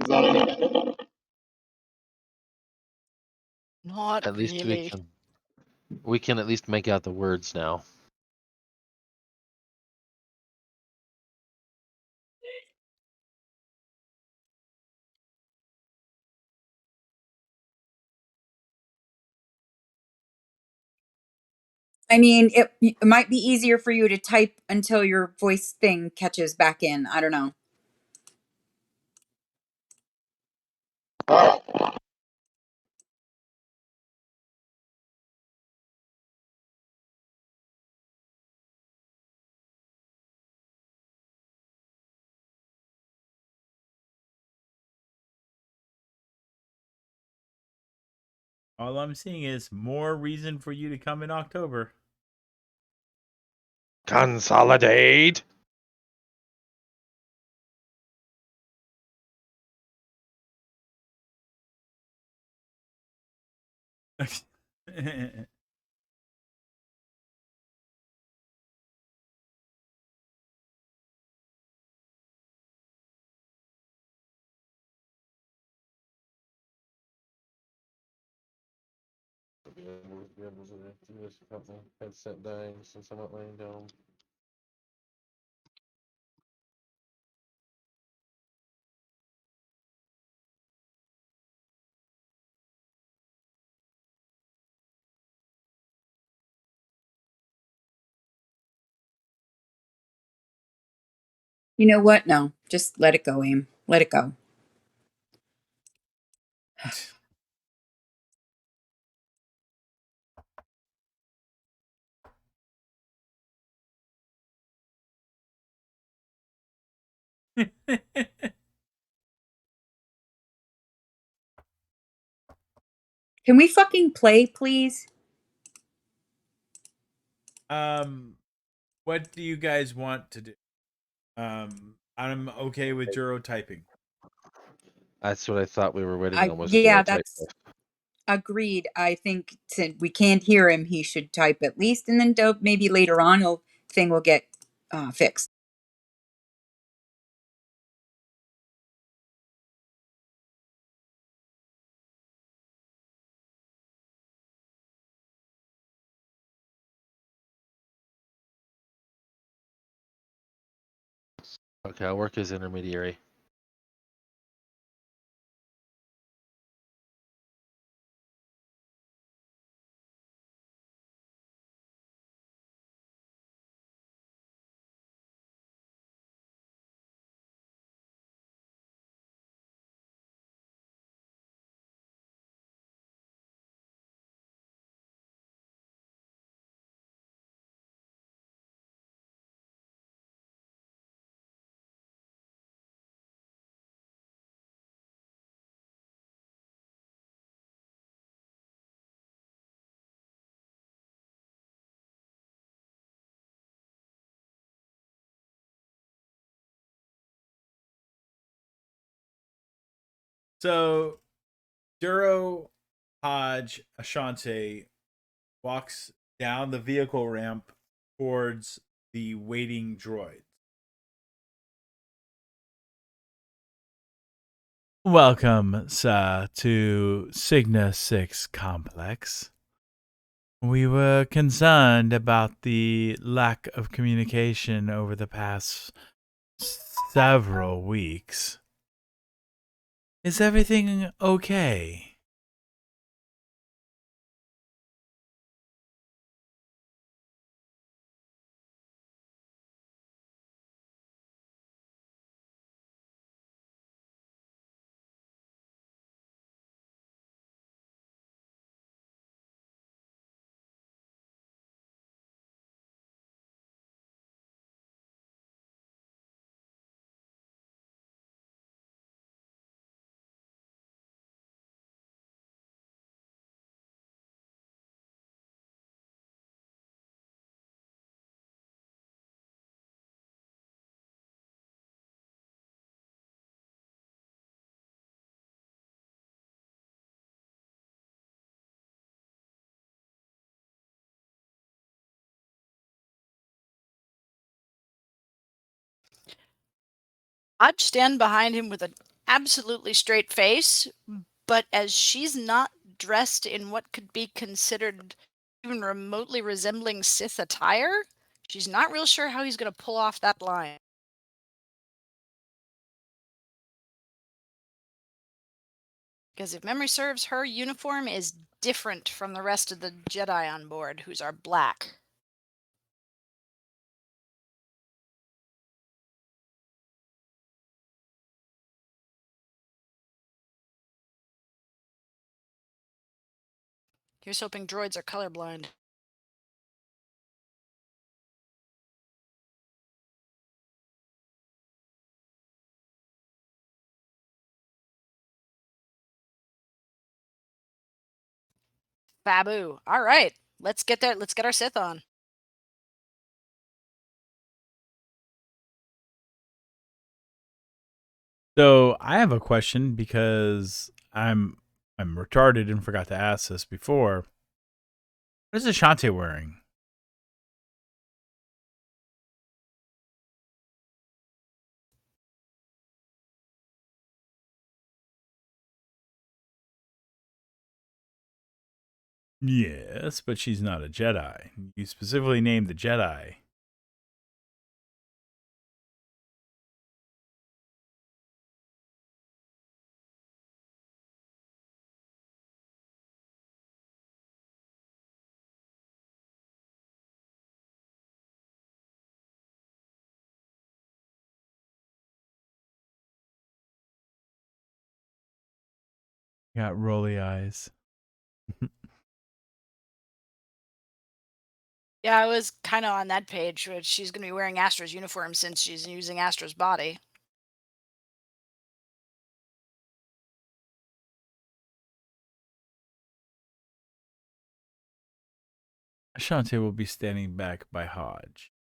Is that it? Not At least really. we can at least make out the words now. I mean, it might be easier for you to type until your voice thing catches back in. I don't know. All I'm seeing is more reason for you to come in October. Consolidate. Headset dying since I'm not laying down. You know what? No, just let it go, Aim. Let it go. Can we fucking play, please? What do you guys want to do? I'm okay with Juro typing. That's what I thought we were waiting on. Was Yeah, Juro type? that's agreed. I think since we can't hear him, he should type at least, and then maybe later on, thing will get fixed. Okay, I'll work as intermediary. So Duro, Hodge, Ashante walks down the vehicle ramp towards the waiting droid. Welcome, sir, to Cygna 6 Complex. We were concerned about the lack of communication over the past several weeks. Is everything okay? I'd stand behind him with an absolutely straight face, but as she's not dressed in what could be considered even remotely resembling Sith attire, she's not real sure how he's going to pull off that line. Because if memory serves, her uniform is different from the rest of the Jedi on board, whose are black. Here's hoping droids are colorblind. Babu. All right, let's get there. Let's get our Sith on. So I have a question because I'm retarded and forgot to ask this before. What is Ashante wearing? Yes, but she's not a Jedi. You specifically named the Jedi. Got rolly eyes. Yeah, I was kind of on that page, which she's going to be wearing Astra's uniform since she's using Astra's body. Ashante will be standing back by Hodge.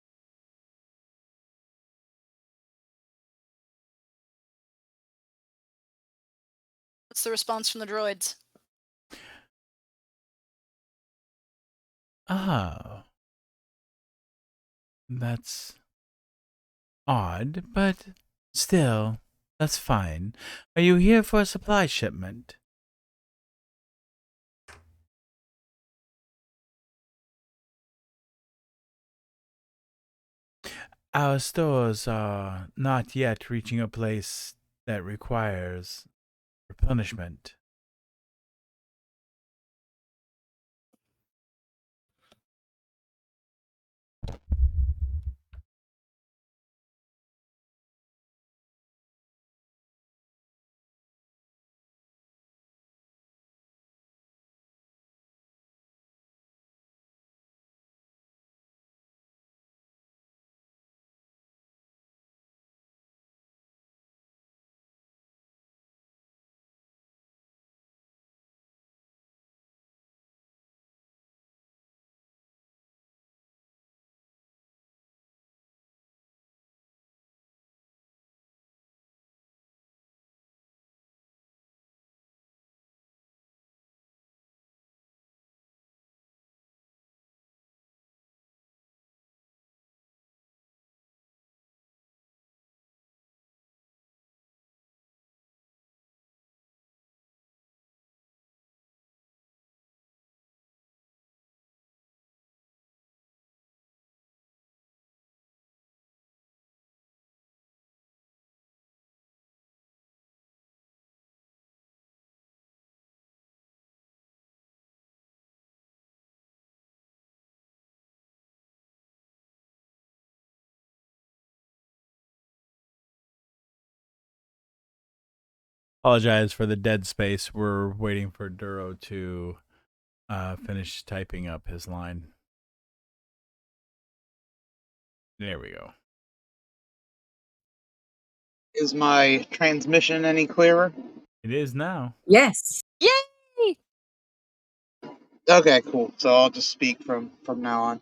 What's the response from the droids? Oh. That's odd, but still, that's fine. Are you here for a supply shipment? Our stores are not yet reaching a place that requires replenishment. Apologize for the dead space. We're waiting for Duro to finish typing up his line. There we go. Is my transmission any clearer? It is now. Yes. Yay! Okay, cool. So I'll just speak from now on.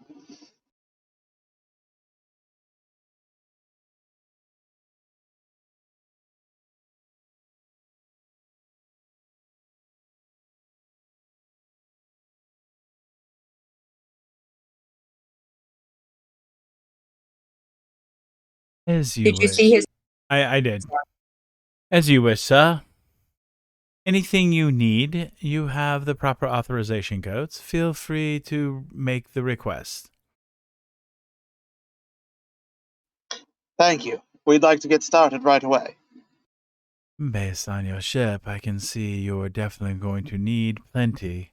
As you Did you wish. see his? I did. As you wish, sir. Anything you need, you have the proper authorization codes. Feel free to make the request. Thank you. We'd like to get started right away. Based on your ship, I can see you're definitely going to need plenty.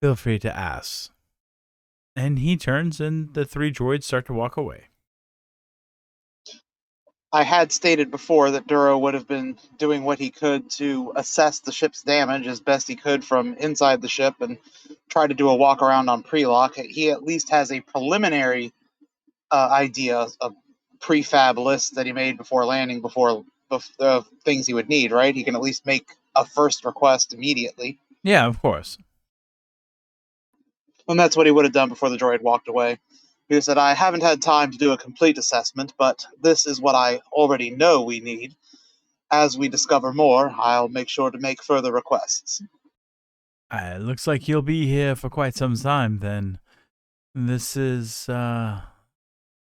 Feel free to ask. And he turns and the three droids start to walk away. I had stated before that Duro would have been doing what he could to assess the ship's damage as best he could from inside the ship and try to do a walk around on pre-lock. He at least has a preliminary idea, a prefab list that he made before landing, before the things he would need, right? He can at least make a first request immediately. Yeah, of course. And that's what he would have done before the droid walked away. He said, I haven't had time to do a complete assessment, but this is what I already know we need. As we discover more, I'll make sure to make further requests. It looks like you'll be here for quite some time then. This is quite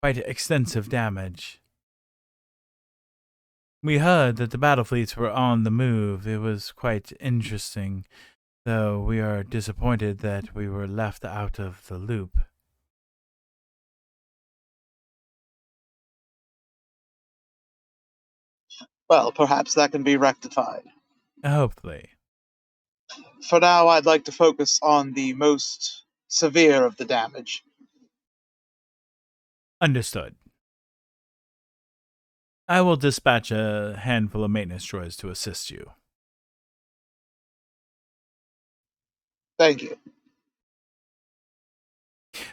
extensive damage. We heard that the battle fleets were on the move. It was quite interesting, though we are disappointed that we were left out of the loop. Well, perhaps that can be rectified. Hopefully. For now, I'd like to focus on the most severe of the damage. Understood. I will dispatch a handful of maintenance droids to assist you. Thank you.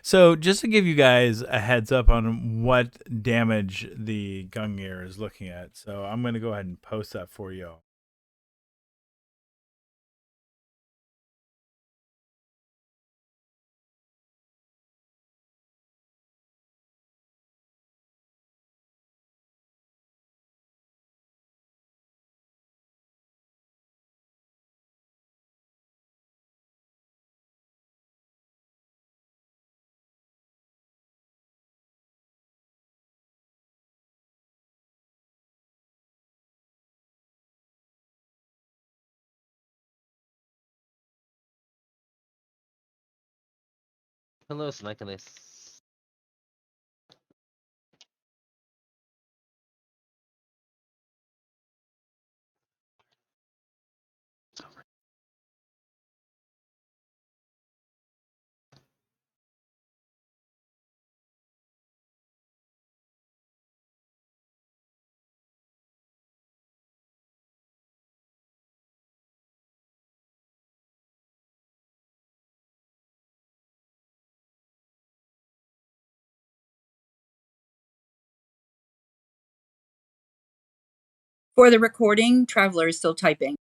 So, just to give you guys a heads up on what damage the Gungnir is looking at, so I'm going to go ahead and post that for you. Hello, Snikiness. For the recording, Traveler is still typing.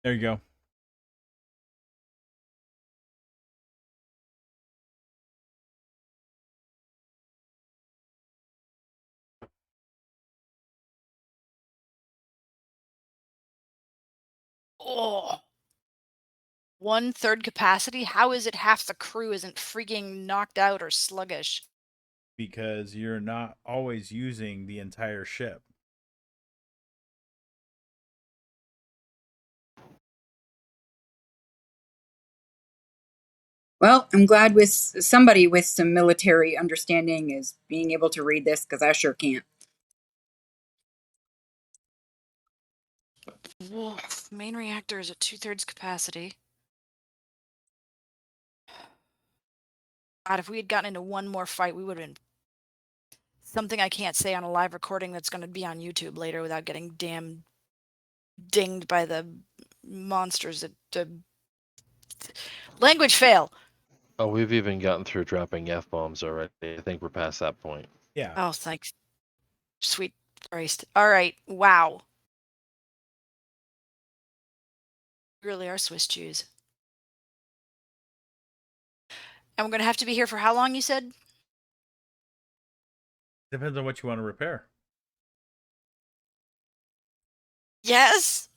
There you go. Oh, 1/3 capacity? How is it half the crew isn't freaking knocked out or sluggish? Because you're not always using the entire ship. Well, I'm glad with somebody with some military understanding is being able to read this because I sure can't. Whoa, main reactor is at 2/3 capacity. God, if we had gotten into one more fight, we would have been something I can't say on a live recording that's going to be on YouTube later without getting damn dinged by the monsters that language fail. Oh, we've even gotten through dropping F-bombs already. I think we're past that point. Yeah. Oh, thanks. Sweet Christ. All right. Wow. Really are Swiss cheese. And we're going to have to be here for how long, you said? Depends on what you want to repair. Yes.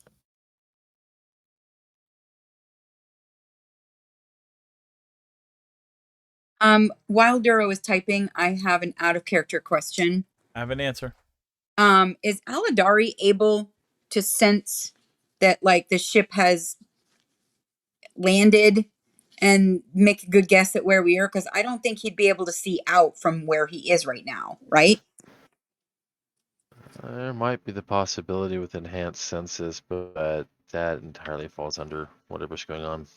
While Duro is typing, I have an out of character question. I have an answer. Is Aladari able to sense that like the ship has landed and make a good guess at where we are? Because I don't think he'd be able to see out from where he is right now, right? There might be the possibility with enhanced senses, but that entirely falls under whatever's going on.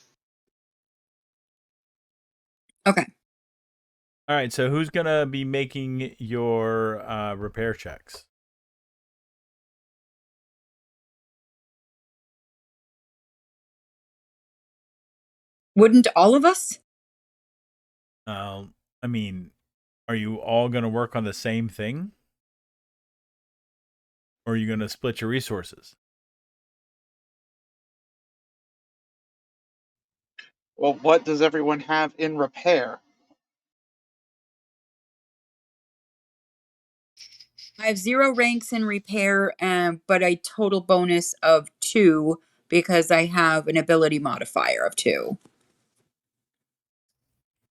Okay. All right, so who's going to be making your repair checks? Wouldn't all of us? I mean, are you all going to work on the same thing? Or are you going to split your resources? Well, what does everyone have in repair? I have 0 ranks in repair, but a total bonus of 2 because I have an ability modifier of 2.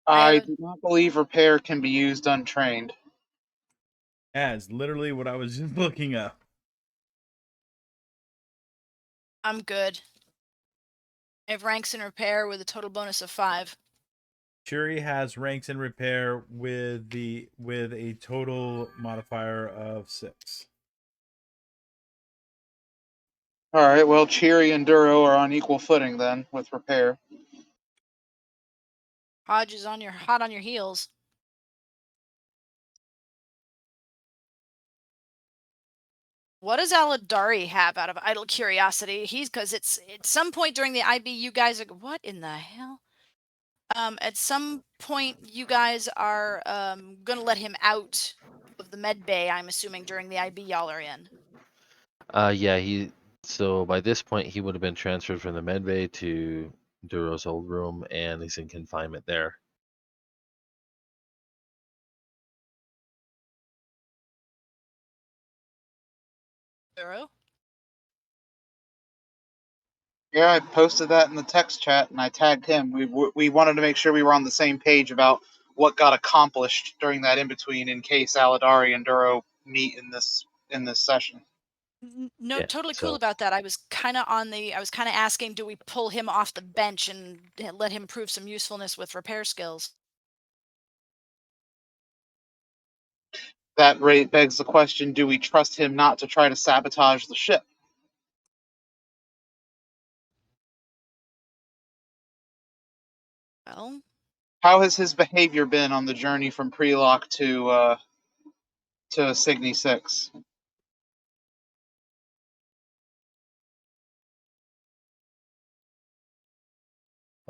I do not believe repair can be used untrained. That's literally what I was just looking up. I'm good. I have ranks in repair with a total bonus of 5. Shuri has ranks in repair with a total modifier of 6. All right, well, Cheery and Duro are on equal footing then with repair. Hodge is hot on your heels. What does Aladari have out of idle curiosity? He's because it's at some point during the IB, you guys are what in the hell? At some point, you guys are gonna let him out of the med bay. I'm assuming during the IB y'all are in. Yeah, so by this point he would have been transferred from the med bay to Duro's old room, and he's in confinement there. Duro? Yeah, I posted that in the text chat and I tagged him. We wanted to make sure we were on the same page about what got accomplished during that in between in case Aladari and Duro meet in this session. No, Yeah, totally cool so about that. I was kind of asking, do we pull him off the bench and let him prove some usefulness with repair skills? That begs the question, do we trust him not to try to sabotage the ship? Well, How has his behavior been on the journey from Prelock to Cygni 6?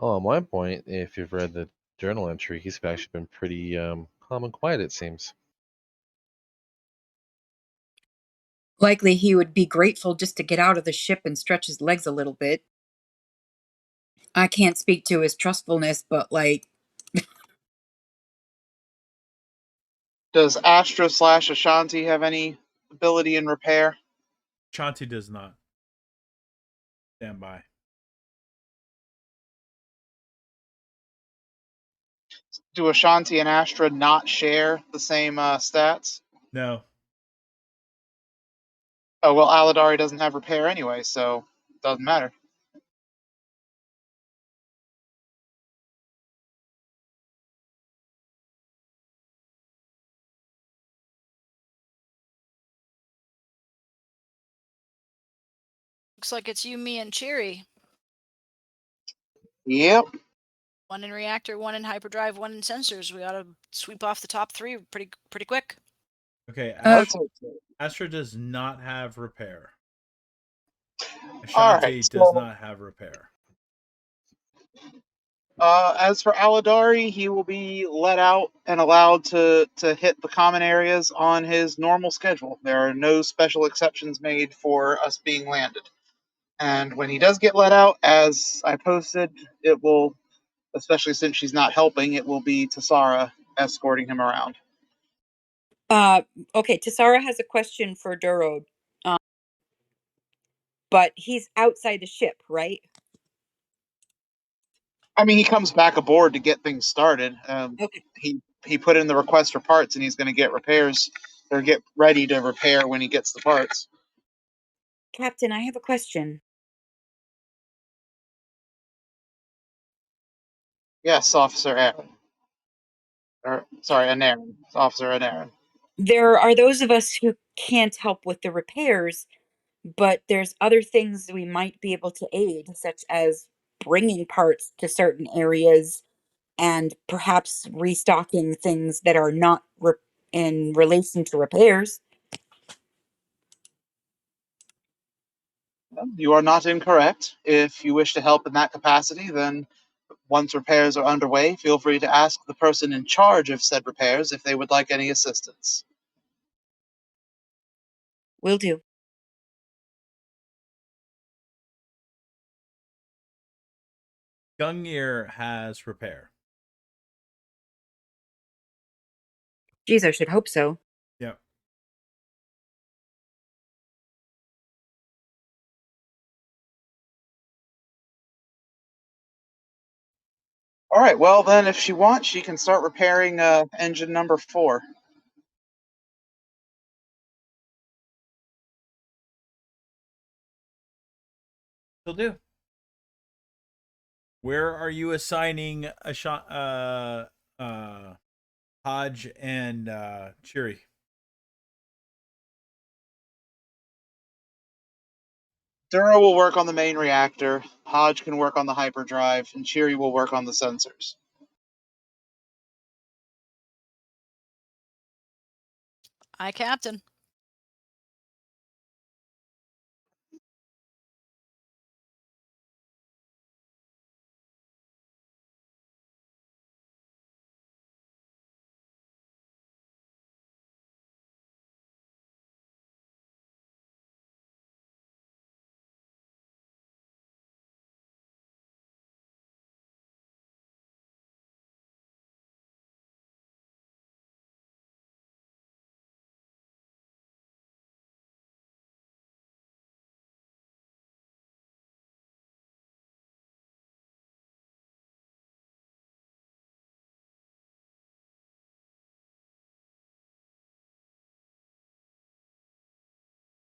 on my point, if you've read the journal entry, he's actually been pretty calm and quiet, it seems. Likely he would be grateful just to get out of the ship and stretch his legs a little bit. I can't speak to his trustfulness, but like, Does Astra / Ashanti have any ability in repair? Shanti does not. Stand by. Do Ashanti and Astra not share the same stats? No. Oh, well, Aladari doesn't have repair anyway, so it doesn't matter. Looks like it's you, me, and Cheery. Yep. One in reactor, one in hyperdrive, one in sensors. We ought to sweep off the top three pretty quick. Okay. Let's hope so. Astra does not have repair. All Ashanti right, does so, not have repair. as for Aladari, he will be let out and allowed to hit the common areas on his normal schedule. There are no special exceptions made for us being landed. And when he does get let out, as I posted, it will, especially since she's not helping, it will be Tassara escorting him around. okay, Tassara has a question for Duro. But he's outside the ship, right? I mean, he comes back aboard to get things started. Okay. He put in the request for parts, and he's going to get repairs or get ready to repair when he gets the parts. Captain, I have a question. Yes, Officer Aaron. Anarin. Officer Anarin. There are those of us who can't help with the repairs, but there's other things we might be able to aid, such as bringing parts to certain areas and perhaps restocking things that are not in relation to repairs. You are not incorrect. If you wish to help in that capacity, then once repairs are underway, feel free to ask the person in charge of said repairs if they would like any assistance. Will do. Gungnir has repair. Geez, I should hope so. Yep. All right, well, then, if she wants, she can start repairing engine number 4. Will do. Where are you assigning Hodge and Cheery? Duro will work on the main reactor, Hodge can work on the hyperdrive, and Cheery will work on the sensors. Aye, Captain.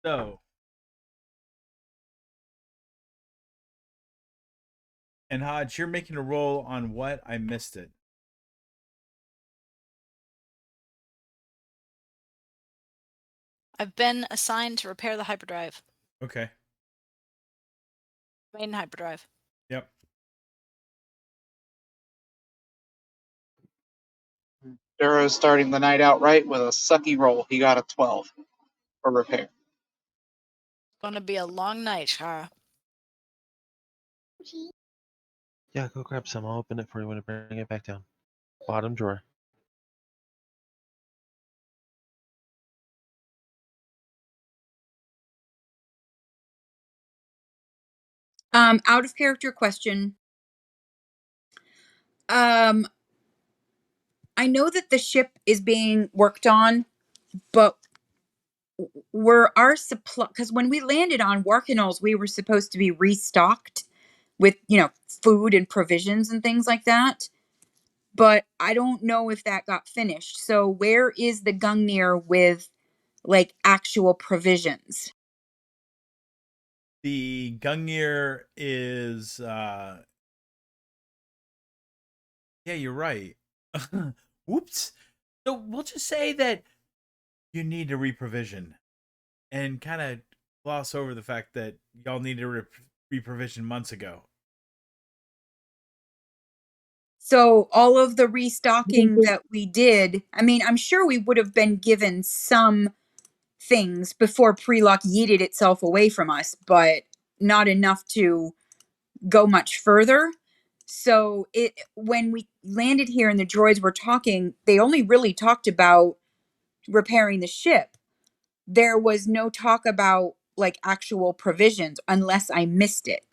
So, and Hodge, you're making a roll on what? I missed it. I've been assigned to repair the hyperdrive. Okay. Main hyperdrive. Yep. Duro's starting the night out right with a sucky roll. He got a 12 for repair. Gonna be a long night, Shara. Yeah, go grab some. I'll open it for you when I bring it back down. Bottom drawer. Out of character question. I know that the ship is being worked on, but were our supply, because when we landed on Warkinals, we were supposed to be restocked with, food and provisions and things like that. But I don't know if that got finished. So where is the Gungnir with like actual provisions? The Gungnir is yeah, you're right. Whoops. So we'll just say that you need to reprovision and kind of gloss over the fact that y'all needed to reprovision months ago. So all of the restocking that we did, I mean, I'm sure we would have been given some things before Prelock yeeted itself away from us, but not enough to go much further. So when we landed here and the droids were talking, they only really talked about repairing the ship. There was no talk about like actual provisions unless I missed it.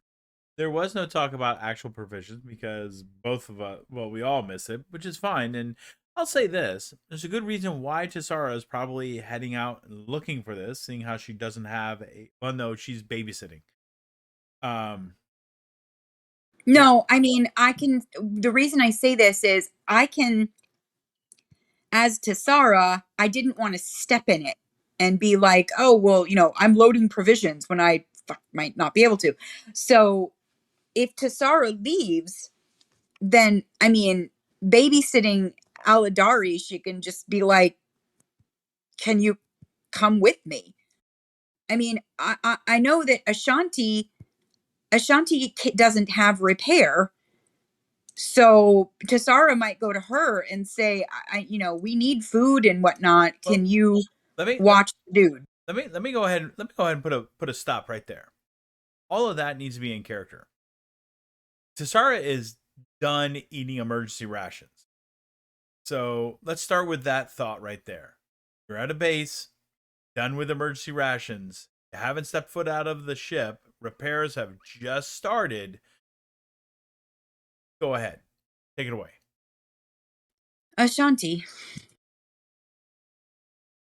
There was no talk about actual provisions because both of us, well, we all miss it, which is fine. And I'll say this, there's a good reason why Tessara is probably heading out and looking for this, seeing how she doesn't have well, no, she's babysitting. No, I mean, the reason I say this is as Tessara, I didn't want to step in it and be like, oh, well, I'm loading provisions when I might not be able to. So if Tessara leaves, then, I mean, babysitting Aladari, she can just be like, can you come with me? I mean, I know that Ashanti doesn't have repair. So Tessara might go to her and say, we need food and whatnot. Can you watch the dude? Let me go ahead and put a stop right there. All of that needs to be in character. Tessara is done eating emergency rations. So let's start with that thought right there. You're at a base, done with emergency rations. You haven't stepped foot out of the ship. Repairs have just started. Go ahead. Take it away. Ashanti.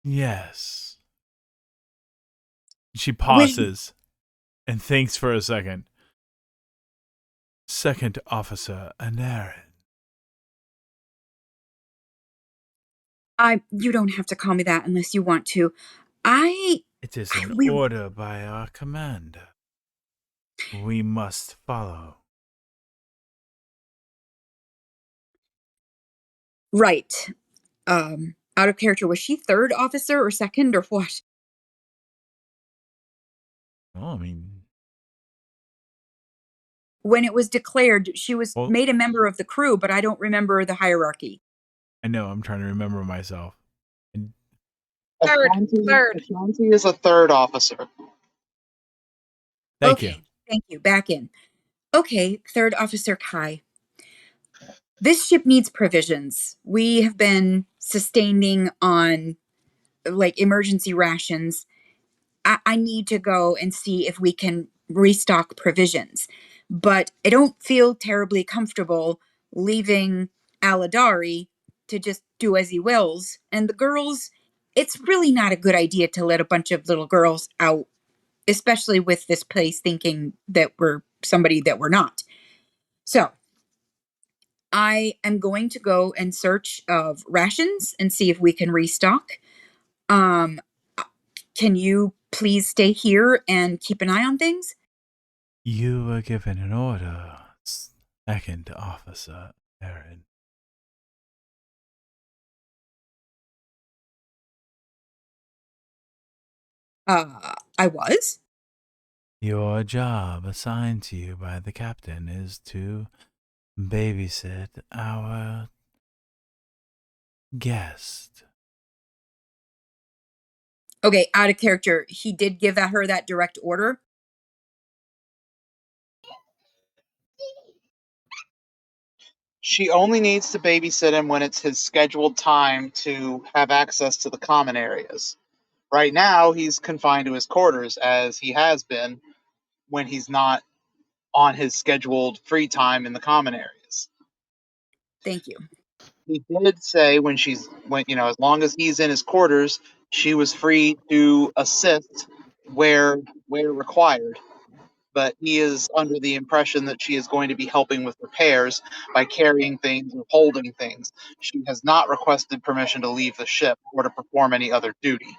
Yes. She pauses and thinks for a second. Second Officer Anarin. You don't have to call me that unless you want to. It is an order by our commander. We must follow. Right. Out of character, was she third officer or second or what? Oh, I mean, when it was declared, she was made a member of the crew, but I don't remember the hierarchy. I know. I'm trying to remember myself. Third. Ashanti is a third officer. Thank you. Thank you. Back in. Okay, Third Officer Kai. This ship needs provisions. We have been sustaining on like emergency rations. I need to go and see if we can restock provisions. But I don't feel terribly comfortable leaving Aladari to just do as he wills. And the girls, it's really not a good idea to let a bunch of little girls out, especially with this place thinking that we're somebody that we're not. So I am going to go in search of rations and see if we can restock. Can you please stay here and keep an eye on things? You were given an order, Second Officer Aaron. I was? Your job assigned to you by the captain is to babysit our guest. Okay, out of character, he did give her that direct order? She only needs to babysit him when it's his scheduled time to have access to the common areas. Right now, he's confined to his quarters, as he has been when he's not on his scheduled free time in the common areas. Thank you. He did say when as long as he's in his quarters, she was free to assist where required. But he is under the impression that she is going to be helping with repairs by carrying things or holding things. She has not requested permission to leave the ship or to perform any other duty.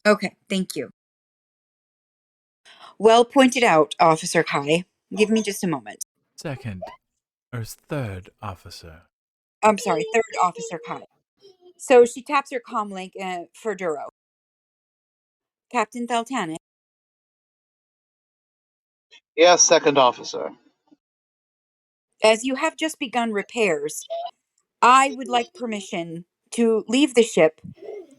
Okay, thank you. Well pointed out, Officer Kai. Give me just a moment. Third officer. I'm sorry, third Officer Kai. So she taps her comm link for Duro. Captain Thaltanic. Yes, second officer. As you have just begun repairs, I would like permission to leave the ship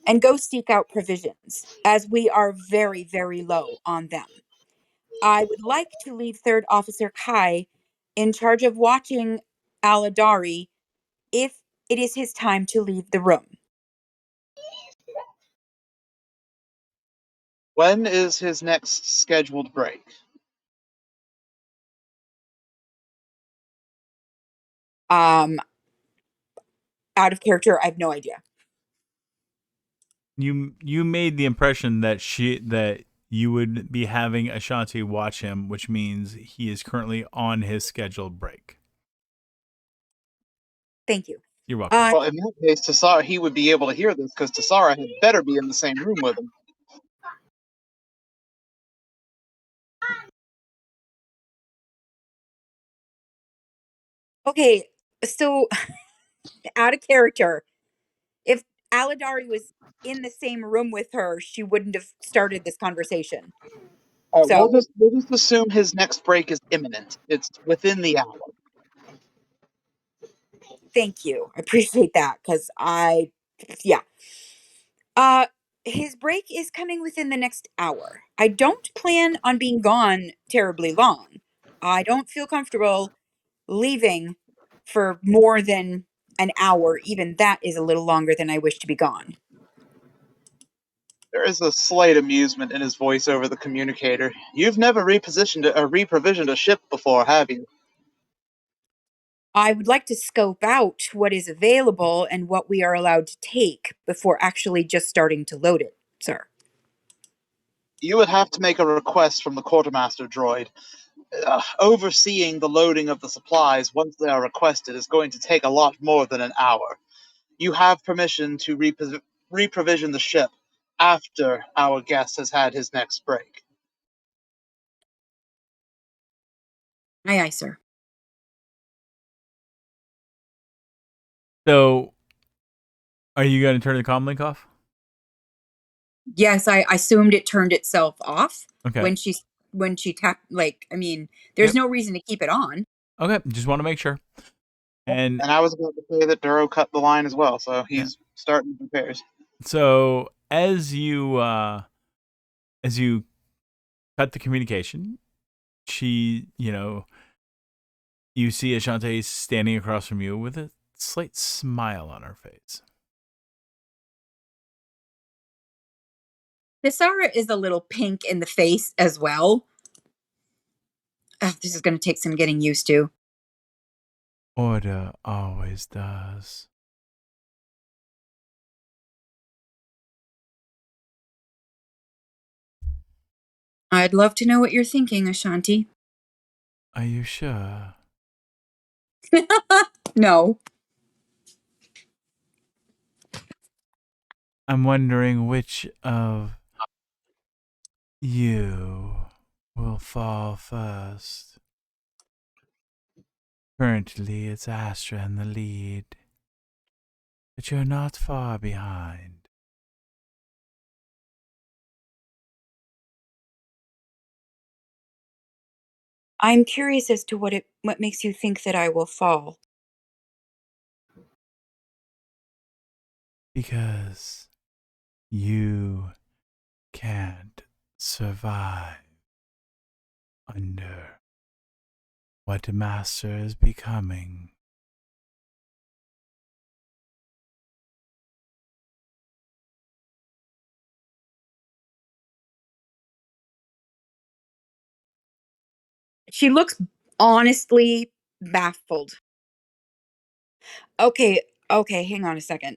and go seek out provisions, as we are very, very low on them. I would like to leave Third Officer Kai in charge of watching Aladari if it is his time to leave the room. When is his next scheduled break? Out of character, I have no idea. You made the impression that you would be having Ashanti watch him, which means he is currently on his scheduled break. Thank you. You're welcome. Well, in that case, Tassara, he would be able to hear this because Tassara had better be in the same room with him. Okay, so out of character, if Aladari was in the same room with her, she wouldn't have started this conversation. We'll just assume his next break is imminent. It's within the hour. Thank you. I appreciate that because his break is coming within the next hour. I don't plan on being gone terribly long. I don't feel comfortable leaving for more than an hour. Even that is a little longer than I wish to be gone. There is a slight amusement in his voice over the communicator. You've never reprovisioned a ship before, have you? I would like to scope out what is available and what we are allowed to take before actually just starting to load it, sir. You would have to make a request from the quartermaster droid. Overseeing the loading of the supplies once they are requested is going to take a lot more than an hour. You have permission to reprovision the ship after our guest has had his next break. Aye, aye, sir. So, are you going to turn the comm link off? Yes, I assumed it turned itself off. Okay. When she tapped, there's no reason to keep it on. Okay, just want to make sure. And I was about to say that Duro cut the line as well, so he's starting repairs. So as you cut the communication, you see Ashante standing across from you with a slight smile on her face. Tassara is a little pink in the face as well. This is going to take some getting used to. Order always does. I'd love to know what you're thinking, Ashanti. Are you sure? No. I'm wondering which of you will fall first. Currently, it's Astra in the lead, but you're not far behind. I'm curious as to what makes you think that I will fall. Because you can't survive under what the Master is becoming. She looks honestly baffled. Okay, hang on a second.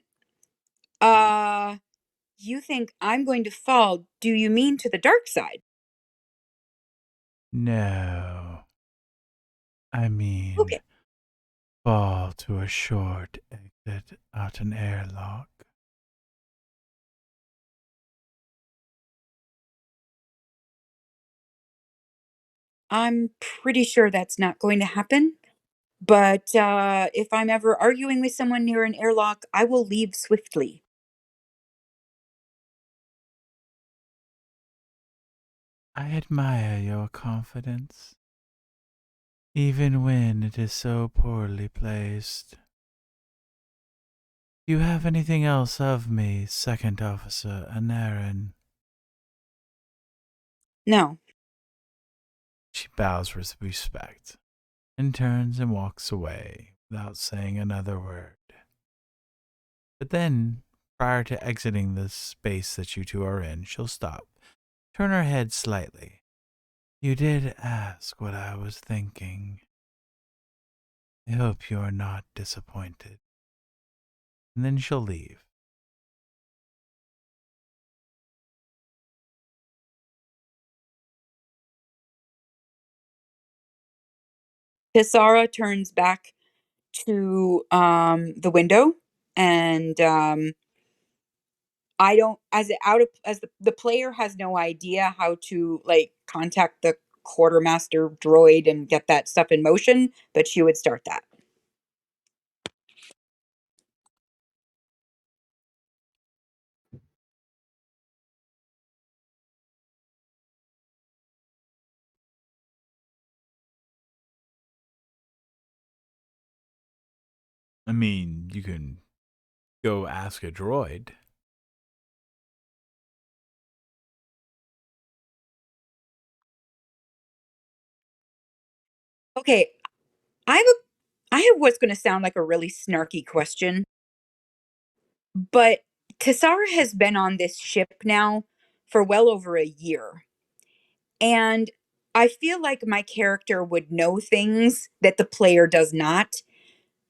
You think I'm going to fall, do you mean to the dark side? No, I mean Okay. fall to a short exit out an airlock. I'm pretty sure that's not going to happen. But if I'm ever arguing with someone near an airlock, I will leave swiftly. I admire your confidence, even when it is so poorly placed. Do you have anything else of me, Second Officer Anarin? No. She bows with respect and turns and walks away without saying another word. But then, prior to exiting the space that you two are in, she'll stop, turn her head slightly. You did ask what I was thinking. I hope you are not disappointed. And then she'll leave. Tessara turns back to the window, and I don't as the player has no idea how to like contact the quartermaster droid and get that stuff in motion, but she would start that. I mean, you can go ask a droid. Okay, I have what's going to sound like a really snarky question, but Tessara has been on this ship now for well over a year. And I feel like my character would know things that the player does not.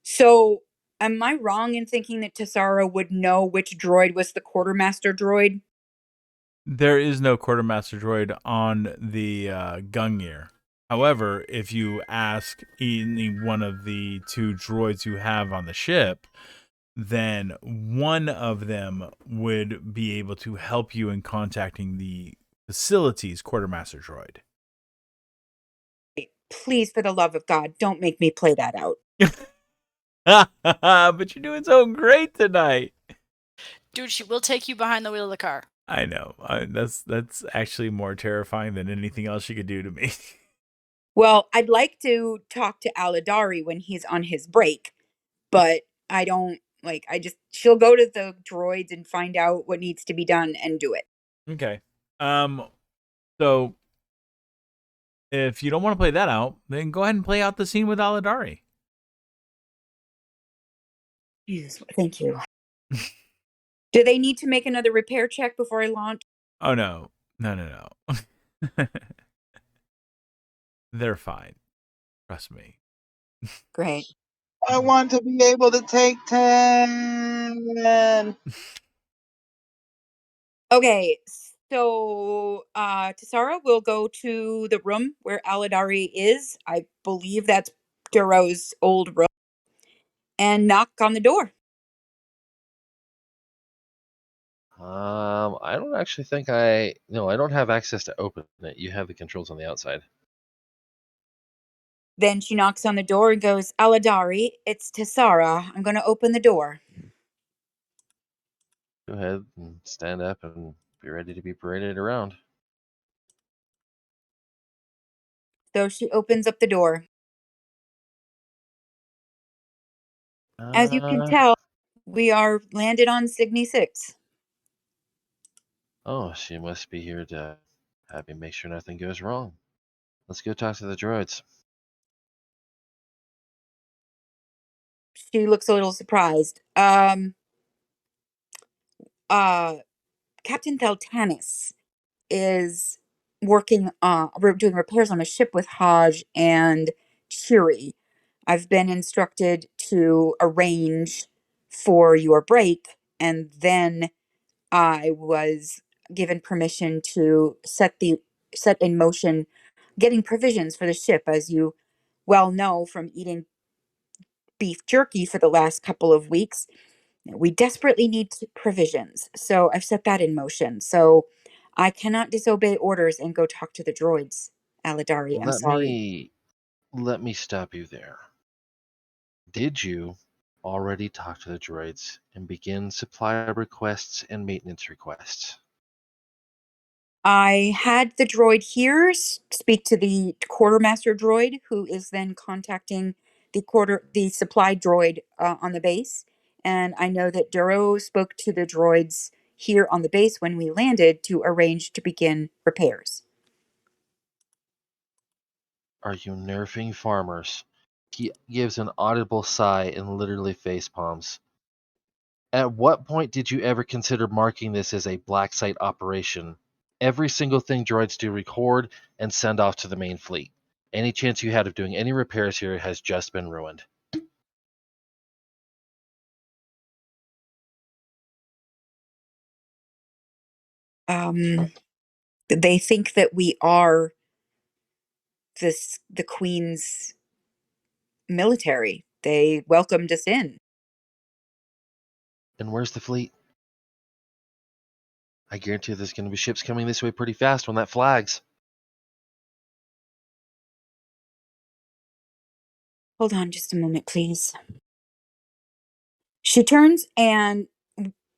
So, am I wrong in thinking that Tessara would know which droid was the quartermaster droid? There is no quartermaster droid on the Gungnir. However, if you ask any one of the two droids you have on the ship, then one of them would be able to help you in contacting the facility's quartermaster droid. Please, for the love of God, don't make me play that out. But you're doing so great tonight. Dude, she will take you behind the wheel of the car. I know. That's actually more terrifying than anything else you could do to me. Well, I'd like to talk to Aladari when he's on his break, but I don't like she'll go to the droids and find out what needs to be done and do it. Okay. So if you don't want to play that out, then go ahead and play out the scene with Aladari. Jesus, thank you. Do they need to make another repair check before I launch? Oh no. No. They're fine. Trust me. Great. I want to be able to take 10. Okay, so Tessara will go to the room where Aladari is. I believe that's Duro's old room, and knock on the door. I don't actually think I don't have access to open it. You have the controls on the outside. Then she knocks on the door and goes, Aladari, it's Tessara. I'm going to open the door. Go ahead and stand up and be ready to be paraded around. So she opens up the door. As you can tell, we are landed on Cygni 6. Oh, she must be here to have me make sure nothing goes wrong. Let's go talk to the droids. She looks a little surprised. Captain Theltanis is working we're doing repairs on a ship with Hodge and Cheery. I've been instructed to arrange for your break, and then I was given permission to set in motion getting provisions for the ship. As you well know from eating beef jerky for the last couple of weeks, we desperately need provisions. So I've set that in motion. So I cannot disobey orders and go talk to the droids, Aladari. I'm Let sorry. me stop you there. Did you already talk to the droids and begin supply requests and maintenance requests? I had the droid here speak to the quartermaster droid, who is then contacting the supply droid on the base. And I know that Duro spoke to the droids here on the base when we landed to arrange to begin repairs. Are you nerfing farmers? He gives an audible sigh and literally face palms. At what point did you ever consider marking this as a black site operation? Every single thing droids do record and send off to the main fleet. Any chance you had of doing any repairs here has just been ruined. They think that we are the Queen's military. They welcomed us in. And where's the fleet? I guarantee there's going to be ships coming this way pretty fast when that flags. Hold on just a moment, please. She turns and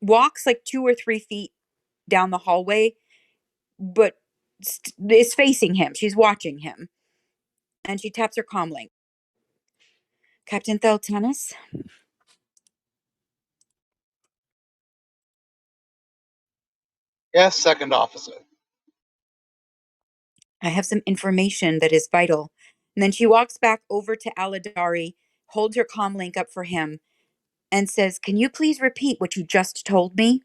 walks like 2 or 3 feet down the hallway, but is facing him. She's watching him. And she taps her comlink. Captain Theltanus? Yes, second officer. I have some information that is vital. And then she walks back over to Aladari, holds her comlink up for him, and says, "Can you please repeat what you just told me?"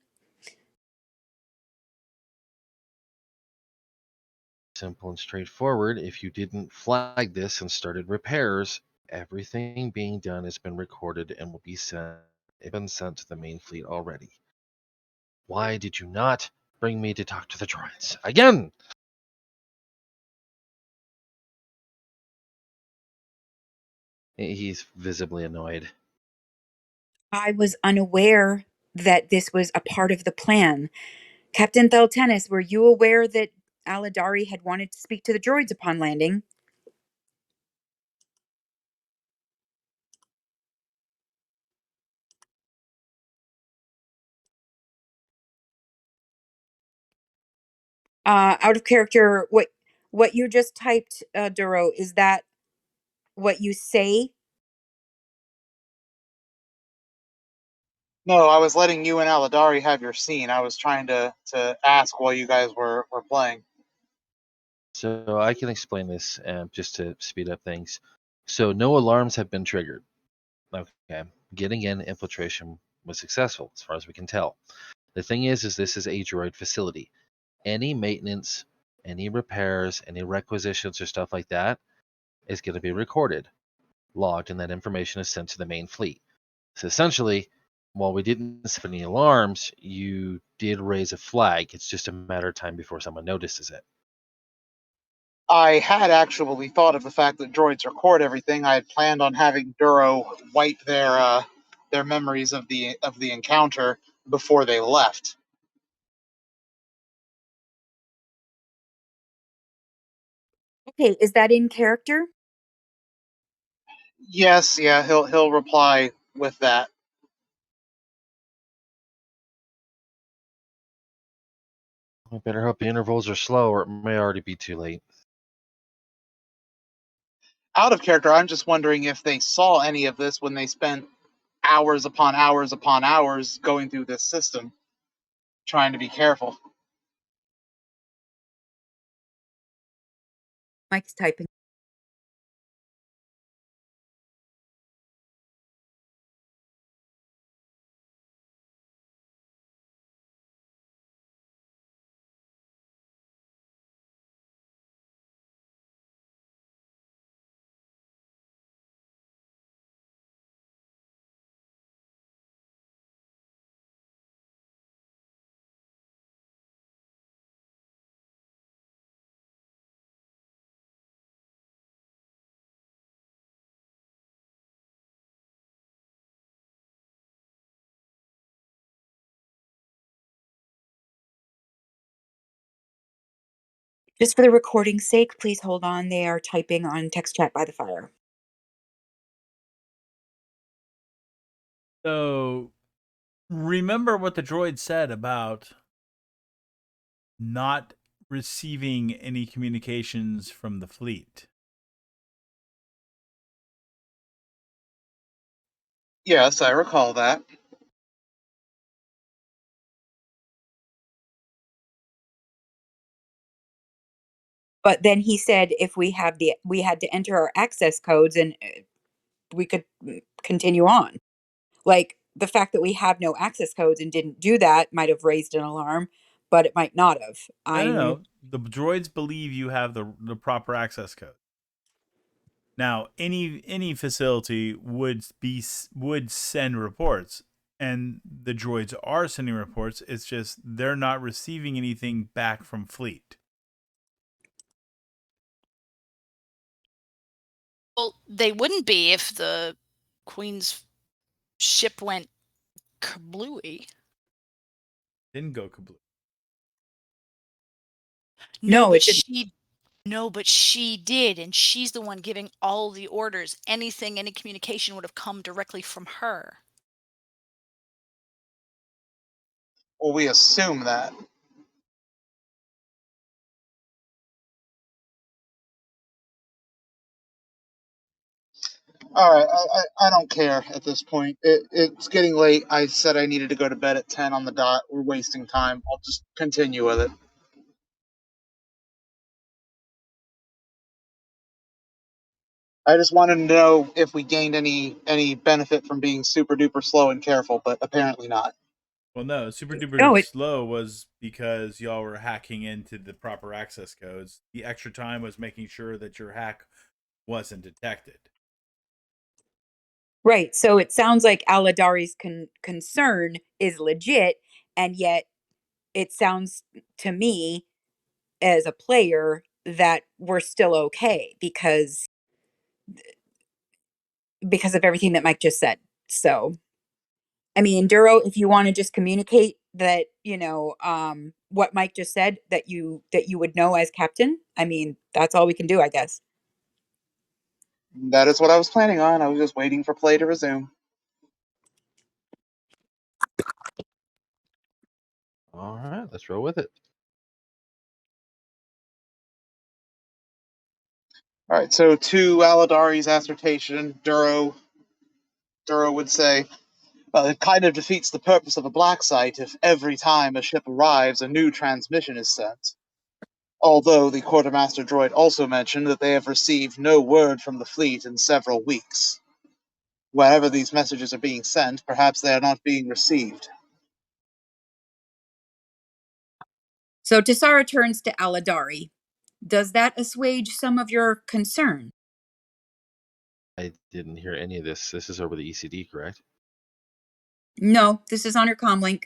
Simple and straightforward. If you didn't flag this and started repairs, everything being done has been recorded and will be sent. It's been sent to the main fleet already. Why did you not bring me to talk to the droids again? He's visibly annoyed. I was unaware that this was a part of the plan. Captain Theltanus, were you aware that Aladari had wanted to speak to the droids upon landing? Out of character, what you just typed, Duro, is that what you say? No, I was letting you and Aladari have your scene. I was trying to ask while you guys were playing. So I can explain this just to speed up things. So no alarms have been triggered. Okay. Getting in infiltration was successful as far as we can tell. The thing is this is a droid facility. Any maintenance, any repairs, any requisitions or stuff like that is going to be recorded, logged, and that information is sent to the main fleet. So essentially, while we didn't set any alarms, you did raise a flag. It's just a matter of time before someone notices it. I had actually thought of the fact that droids record everything. I had planned on having Duro wipe their memories of the encounter before they left. Okay, is that in character? Yes, yeah, he'll reply with that. We better hope the intervals are slow, or it may already be too late. Out of character, I'm just wondering if they saw any of this when they spent hours upon hours upon hours going through this system, trying to be careful. Mike's typing. Just for the recording's sake, please hold on. They are typing on text chat by the fire. So remember what the droid said about not receiving any communications from the fleet. Yes, I recall that. But then he said if we had to enter our access codes and we could continue on. Like the fact that we have no access codes and didn't do that might have raised an alarm, but it might not have. No. The droids believe you have the proper access code. Now, any facility would send reports, and the droids are sending reports. It's just they're not receiving anything back from fleet. Well, they wouldn't be if the Queen's ship went kablooey. Didn't go kablooey. No, but it didn't. but she did, and she's the one giving all the orders. Any communication would have come directly from her. Well, we assume that. All right, I don't care at this point. It's getting late. I said I needed to go to bed at 10 on the dot. We're wasting time. I'll just continue with it. I just wanted to know if we gained any benefit from being super duper slow and careful, but apparently not. Well, no, super duper No, slow was because y'all were hacking into the proper access codes. The extra time was making sure that your hack wasn't detected. Right. So it sounds like Aladari's concern is legit, and yet it sounds to me as a player that we're still okay because of everything that Mike just said. So, I mean, Duro, if you want to just communicate that, what Mike just said that you would know as captain, I mean, that's all we can do, I guess. That is what I was planning on. I was just waiting for play to resume. All right, let's roll with it. All right, so to Aladari's assertion, Duro would say, it kind of defeats the purpose of a black site if every time a ship arrives, a new transmission is sent. Although the quartermaster droid also mentioned that they have received no word from the fleet in several weeks. Wherever these messages are being sent, perhaps they are not being received. So Tassara turns to Aladari. Does that assuage some of your concern? I didn't hear any of this. This is over the ECD, correct? No, this is on her comlink.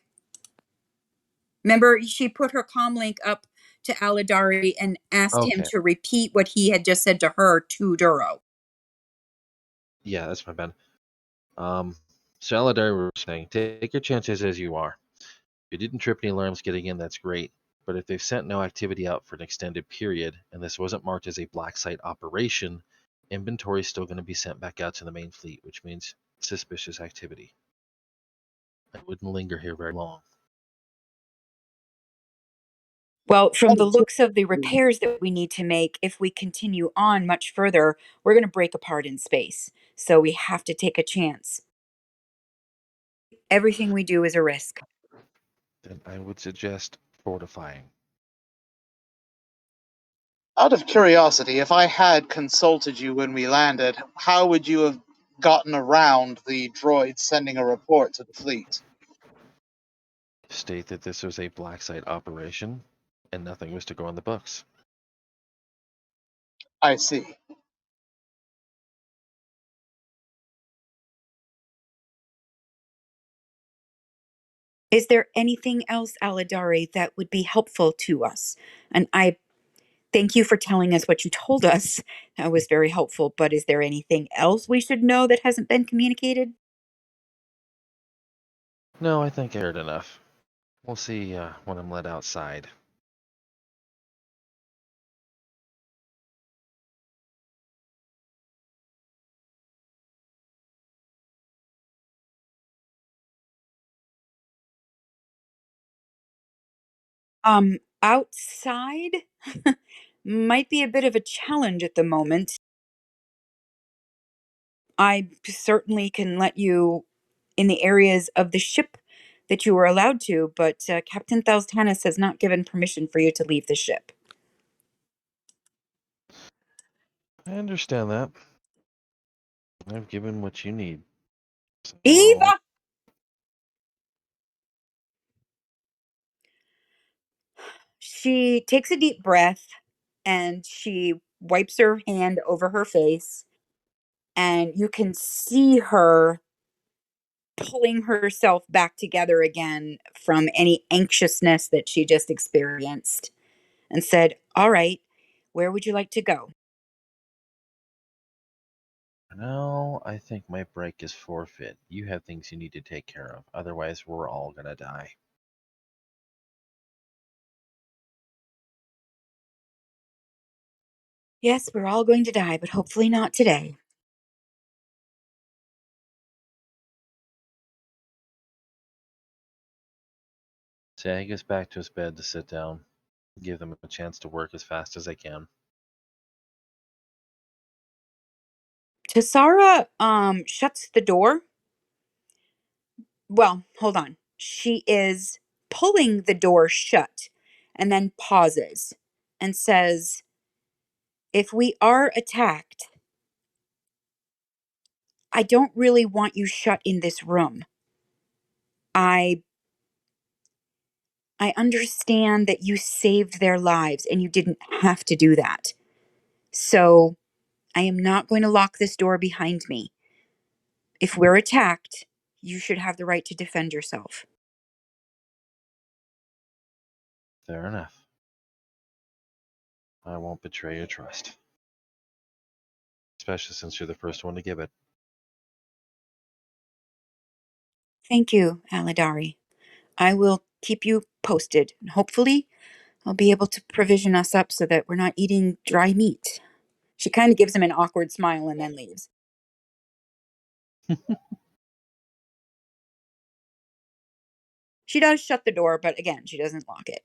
Remember, she put her comlink up to Aladari and asked him Okay. to repeat what he had just said to her to Duro. Yeah, that's my bad. So Aladari was saying, take your chances as you are. If you didn't trip any alarms getting in, that's great. But if they've sent no activity out for an extended period, and this wasn't marked as a black site operation, inventory is still going to be sent back out to the main fleet, which means suspicious activity. I wouldn't linger here very long. Well, from the looks of the repairs that we need to make, if we continue on much further, we're going to break apart in space. So we have to take a chance. Everything we do is a risk. Then I would suggest fortifying. Out of curiosity, if I had consulted you when we landed, how would you have gotten around the droid sending a report to the fleet? State that this was a black site operation and nothing was to go on the books. I see. Is there anything else, Aladari, that would be helpful to us? And I thank you for telling us what you told us. That was very helpful. But is there anything else we should know that hasn't been communicated? No, I think I heard enough. We'll see when I'm let outside. Outside might be a bit of a challenge at the moment. I certainly can let you in the areas of the ship that you were allowed to, but Captain Thalstanis has not given permission for you to leave the ship. I understand that. I've given what you need. So, Eva! She takes a deep breath and she wipes her hand over her face, and you can see her pulling herself back together again from any anxiousness that she just experienced, and said, "All right, where would you like to go?" no, I think my break is forfeit. You have things you need to take care of. Otherwise, we're all gonna die. Yes, we're all going to die, but hopefully not today. So he gets back to his bed to sit down. Give them a chance to work as fast as I can. Tassara shuts the door. Well, hold on. She is pulling the door shut and then pauses and says, "If we are attacked, I don't really want you shut in this room. I I understand that you saved their lives and you didn't have to do that. So, I am not going to lock this door behind me. If we're attacked, you should have the right to defend yourself." Fair enough. I won't betray your trust. Especially since you're the first one to give it. Thank you, Aladari. I will keep you posted. Hopefully, I'll be able to provision us up so that we're not eating dry meat. She kind of gives him an awkward smile and then leaves. She does shut the door, but again, she doesn't lock it.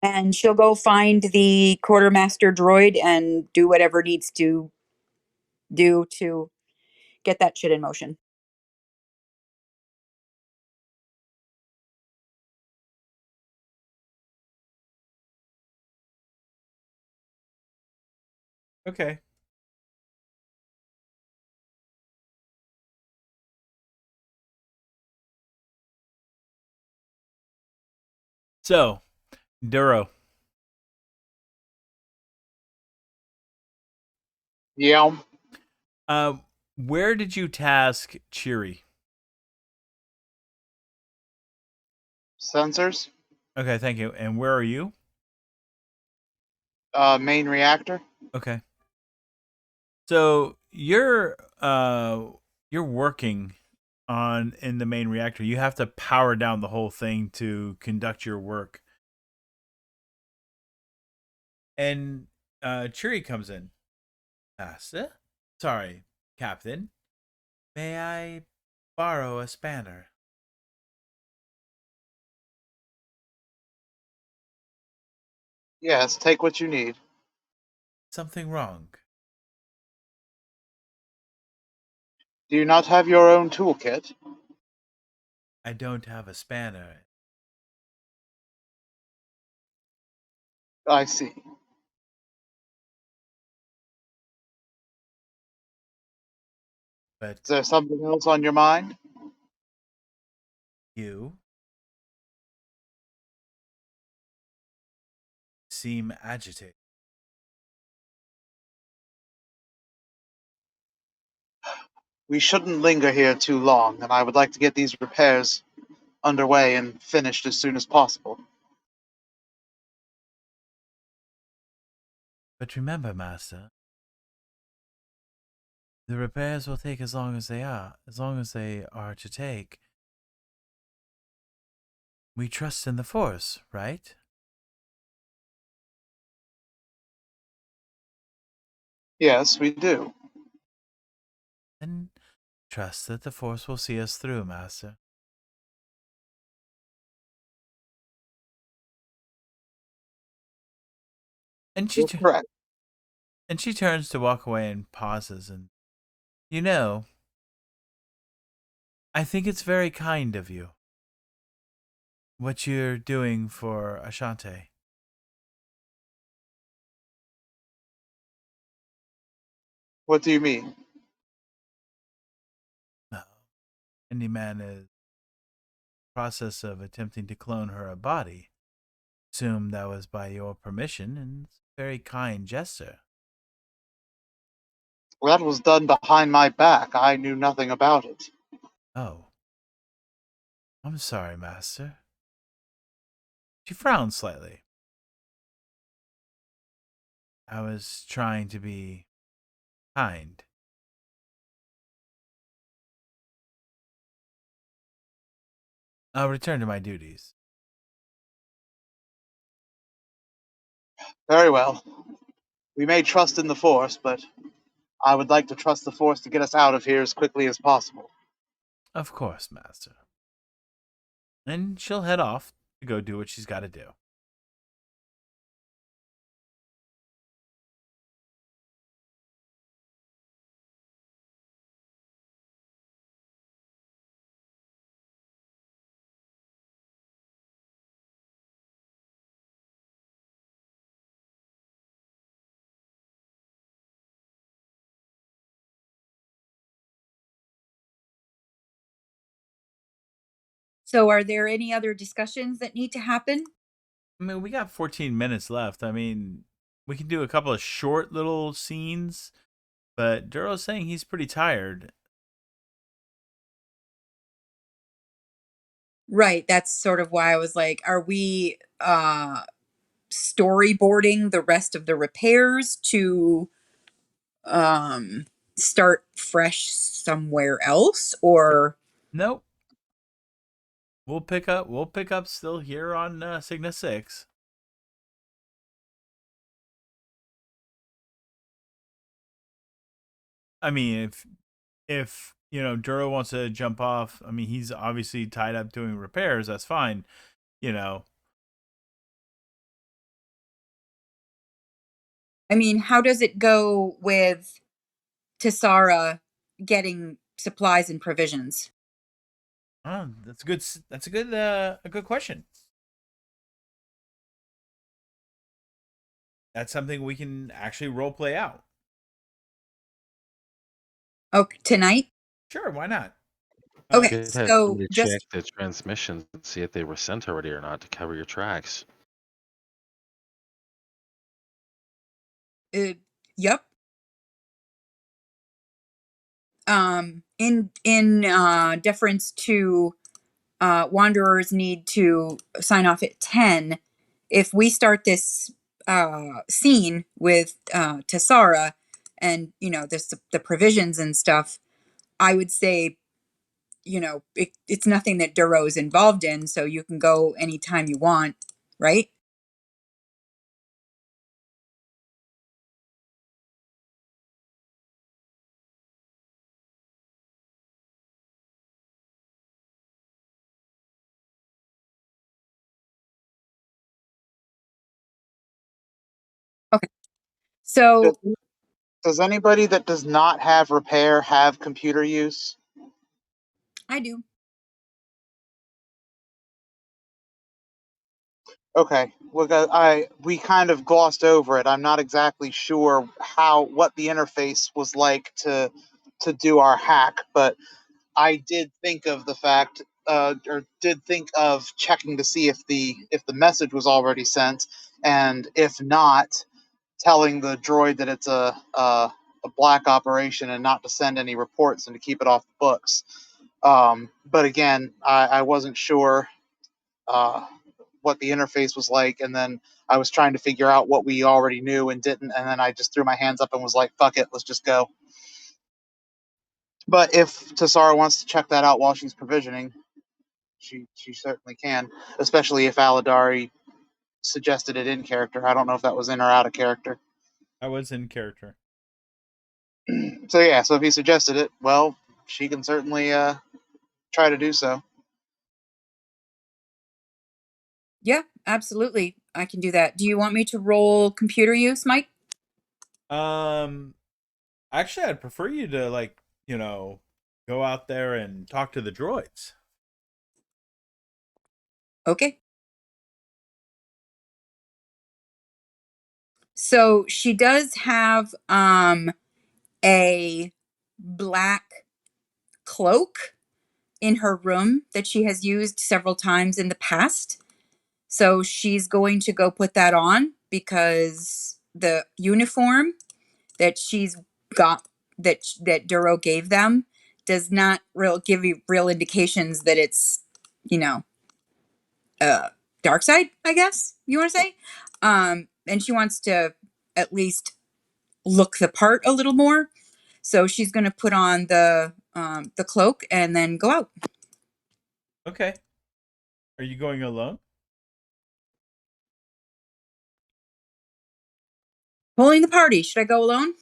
And she'll go find the quartermaster droid and do whatever needs to do to get that shit in motion. Okay. So, Duro, Yeah. where did you task Cheery? Sensors. Okay, thank you. And where are you? Main reactor. Okay. So you're working on in the main reactor. You have to power down the whole thing to conduct your work. And Cheery comes in. Master? Sorry, Captain. May I borrow a spanner? Yes, take what you need. Something wrong? Do you not have your own toolkit? I don't have a spanner. I see. But Is there something else on your mind? you seem agitated. We shouldn't linger here too long, and I would like to get these repairs underway and finished as soon as possible. But remember, Master, the repairs will take as long as they are to take. We trust in the Force, right? Yes, we do. Then trust that the Force will see us through, Master. And You're correct. she turns to walk away and pauses, and you know, I think it's very kind of you, what you're doing for Ashante. What do you mean? Any man is process of attempting to clone her a body. Assume that was by your permission, and it's a very kind gesture. Well, that was done behind my back. I knew nothing about it. Oh. I'm sorry, Master. She frowned slightly. I was trying to be kind. I'll return to my duties. Very well. We may trust in the Force, but I would like to trust the Force to get us out of here as quickly as possible. Of course, Master. And she'll head off to go do what she's got to do. So, are there any other discussions that need to happen? I mean, we got 14 minutes left. I mean, we can do a couple of short little scenes, but Duro's saying he's pretty tired. Right. That's sort of why I was like, are we storyboarding the rest of the repairs to start fresh somewhere else, or Nope. We'll pick up still here on Cygna 6. I mean, if you know Duro wants to jump off, I mean, he's obviously tied up doing repairs, that's fine, you know. I mean, how does it go with Tessara getting supplies and provisions? Oh, that's a good question. That's something we can actually role play out. Okay, tonight? Sure, why not? You Okay, could have so somebody check just the transmissions and see if they were sent already or not to cover your tracks. yep. In deference to wanderers need to sign off at 10. If we start this scene with Tessara and the provisions and stuff, I would say it's nothing that Duro is involved in, so you can go anytime you want, right? Okay. So Does anybody that does not have repair have computer use? I do. Okay, we kind of glossed over it. I'm not exactly sure what the interface was like to do our hack, but I did think of the fact, or did think of checking to see if the message was already sent, and if not, telling the droid that it's a black operation and not to send any reports and to keep it off the books. But again, I wasn't sure what the interface was like, and then I was trying to figure out what we already knew and didn't, and then I just threw my hands up and was like, "Fuck it, let's just go." But if Tessara wants to check that out while she's provisioning, she certainly can, especially if Aladari suggested it in character. I don't know if that was in or out of character. I was in character. So yeah, so if he suggested it, well, she can certainly try to do so. Yeah, absolutely. I can do that. Do you want me to roll computer use, Mike? Actually, I'd prefer you to go out there and talk to the droids. Okay. So she does have a black cloak in her room that she has used several times in the past. So she's going to go put that on because the uniform that she's got that Duro gave them does not give you real indications that it's, you know, dark side, I guess you want to say. And she wants to at least look the part a little more. So she's going to put on the cloak and then go out. Okay. Are you going alone? Pulling the party. Should I go alone?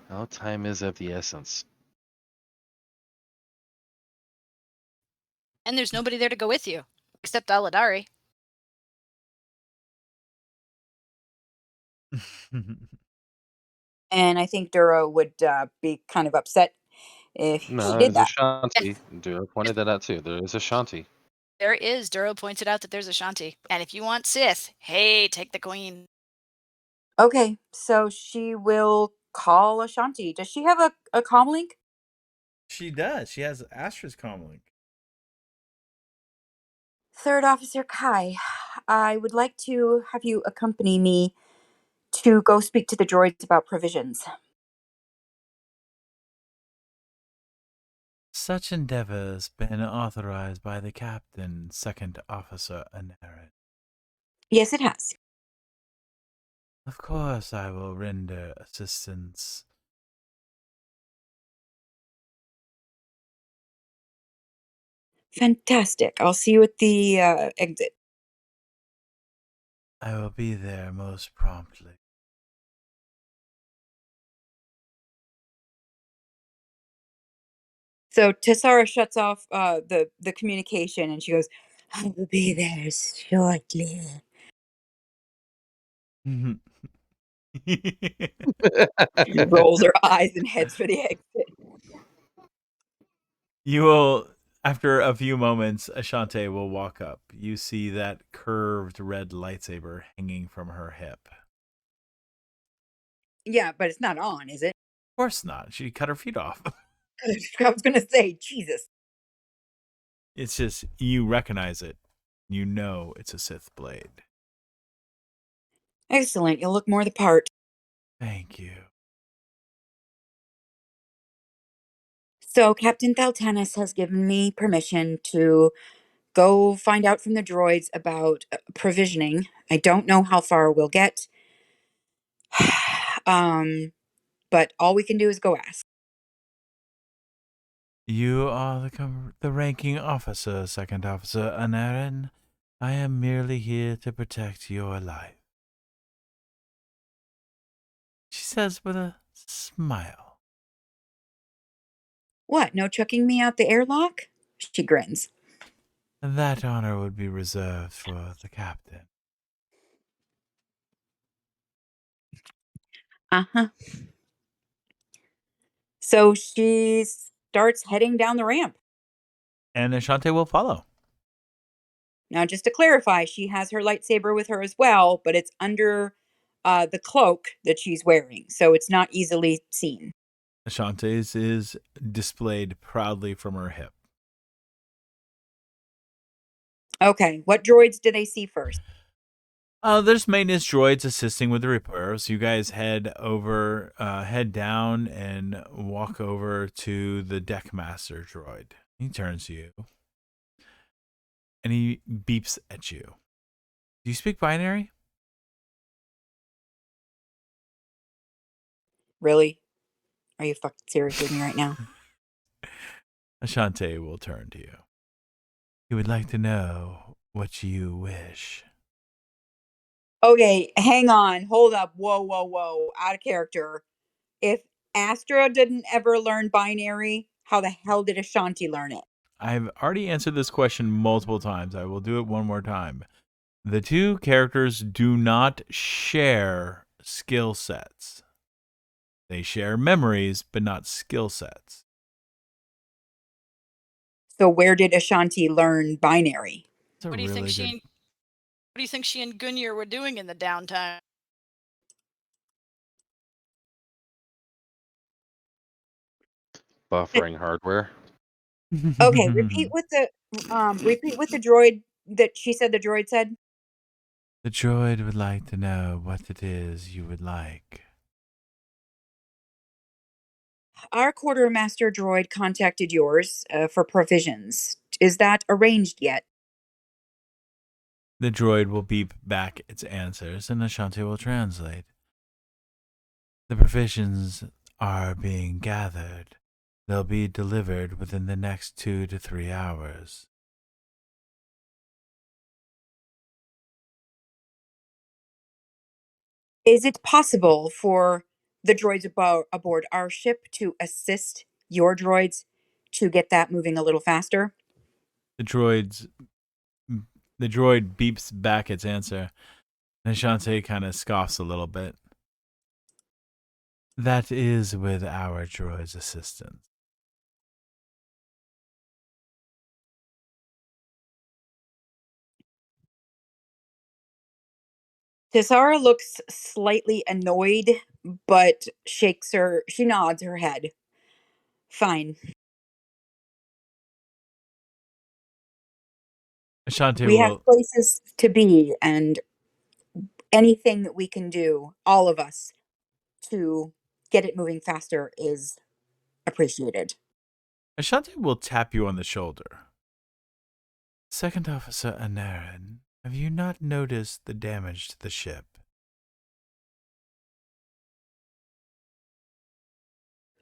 Well, time is of the essence. And there's nobody there to go with you, except Aladari. And I think Duro would be kind of upset if she No, did there's that. Ashanti. Duro pointed that out too. There is Ashanti. There is. Duro pointed out that there's Ashanti. And if you want Sith, hey, take the queen. Okay, so she will call Ashanti. Does she have a comm link? She does. She has Astra's comlink. Third Officer Kai, I would like to have you accompany me to go speak to the droids about provisions. Such endeavors been authorized by the captain, Second Officer Anarin. Yes, it has. Of course I will render assistance. Fantastic. I'll see you at the exit. I will be there most promptly. So Tessara shuts off the communication and she goes, I will be there shortly. Rolls her eyes and heads for the exit. You will, after a few moments, Ashante will walk up. You see that curved red lightsaber hanging from her hip. Yeah, but it's not on, is it? Of course not. She cut her feet off. I was going to say, Jesus. It's just, you recognize it. You know it's a Sith blade. Excellent. You'll look more the part. Thank you. So Captain Thaltanis has given me permission to go find out from the droids about provisioning. I don't know how far we'll get. But all we can do is go ask. You are the ranking officer, Second Officer Anarin. I am merely here to protect your life. She says with a smile. What, no chucking me out the airlock? She grins. That honor would be reserved for the captain. Uh-huh. So she starts heading down the ramp. And Ashante will follow. Now, just to clarify, she has her lightsaber with her as well, but it's under the cloak that she's wearing, so it's not easily seen. Ashante's is displayed proudly from her hip. Okay, what droids do they see first? There's maintenance droids assisting with the repairs. You guys head down and walk over to the deckmaster droid. He turns to you. And he beeps at you. Do you speak binary? Really? Are you fucking serious with me right now? Ashante will turn to you. He would like to know what you wish. Okay, hang on. Hold up. Whoa. Out of character. If Astra didn't ever learn binary, how the hell did Ashanti learn it? I've already answered this question multiple times. I will do it one more time. The two characters do not share skill sets. They share memories, but not skill sets. So where did Ashanti learn binary? That's a What do you really think good. what do you think she and Gunyer were doing in the downtime? Buffering hardware. Okay, repeat what the droid that she said the droid said. The droid would like to know what it is you would like. Our quartermaster droid contacted yours for provisions. Is that arranged yet? The droid will beep back its answers, and Ashanti will translate. The provisions are being gathered. They'll be delivered within the next 2 to 3 hours. Is it possible for the droids aboard our ship to assist your droids to get that moving a little faster? The droid beeps back its answer, and Ashanti kind of scoffs a little bit. That is with our droid's assistance. Tessara looks slightly annoyed, but she nods her head. Fine. Ashanti We have will. places to be, and anything that we can do, all of us, to get it moving faster is appreciated. Ashanti will tap you on the shoulder. Second Officer Anarin, have you not noticed the damage to the ship?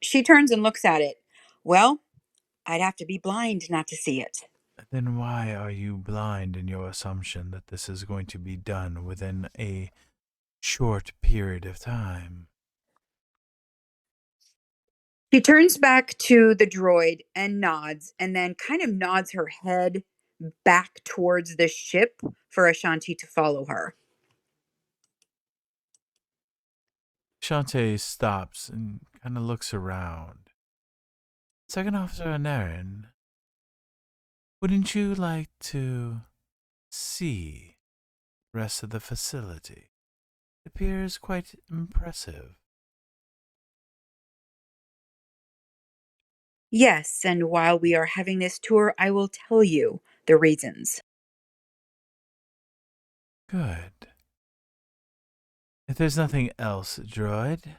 She turns and looks at it. Well, I'd have to be blind not to see it. Then why are you blind in your assumption that this is going to be done within a short period of time? She turns back to the droid and nods, and then kind of nods her head back towards the ship for Ashanti to follow her. Shantae stops and kind of looks around. Second Officer Anarin, wouldn't you like to see the rest of the facility? It appears quite impressive. Yes, and while we are having this tour, I will tell you the reasons. Good. If there's nothing else, droid,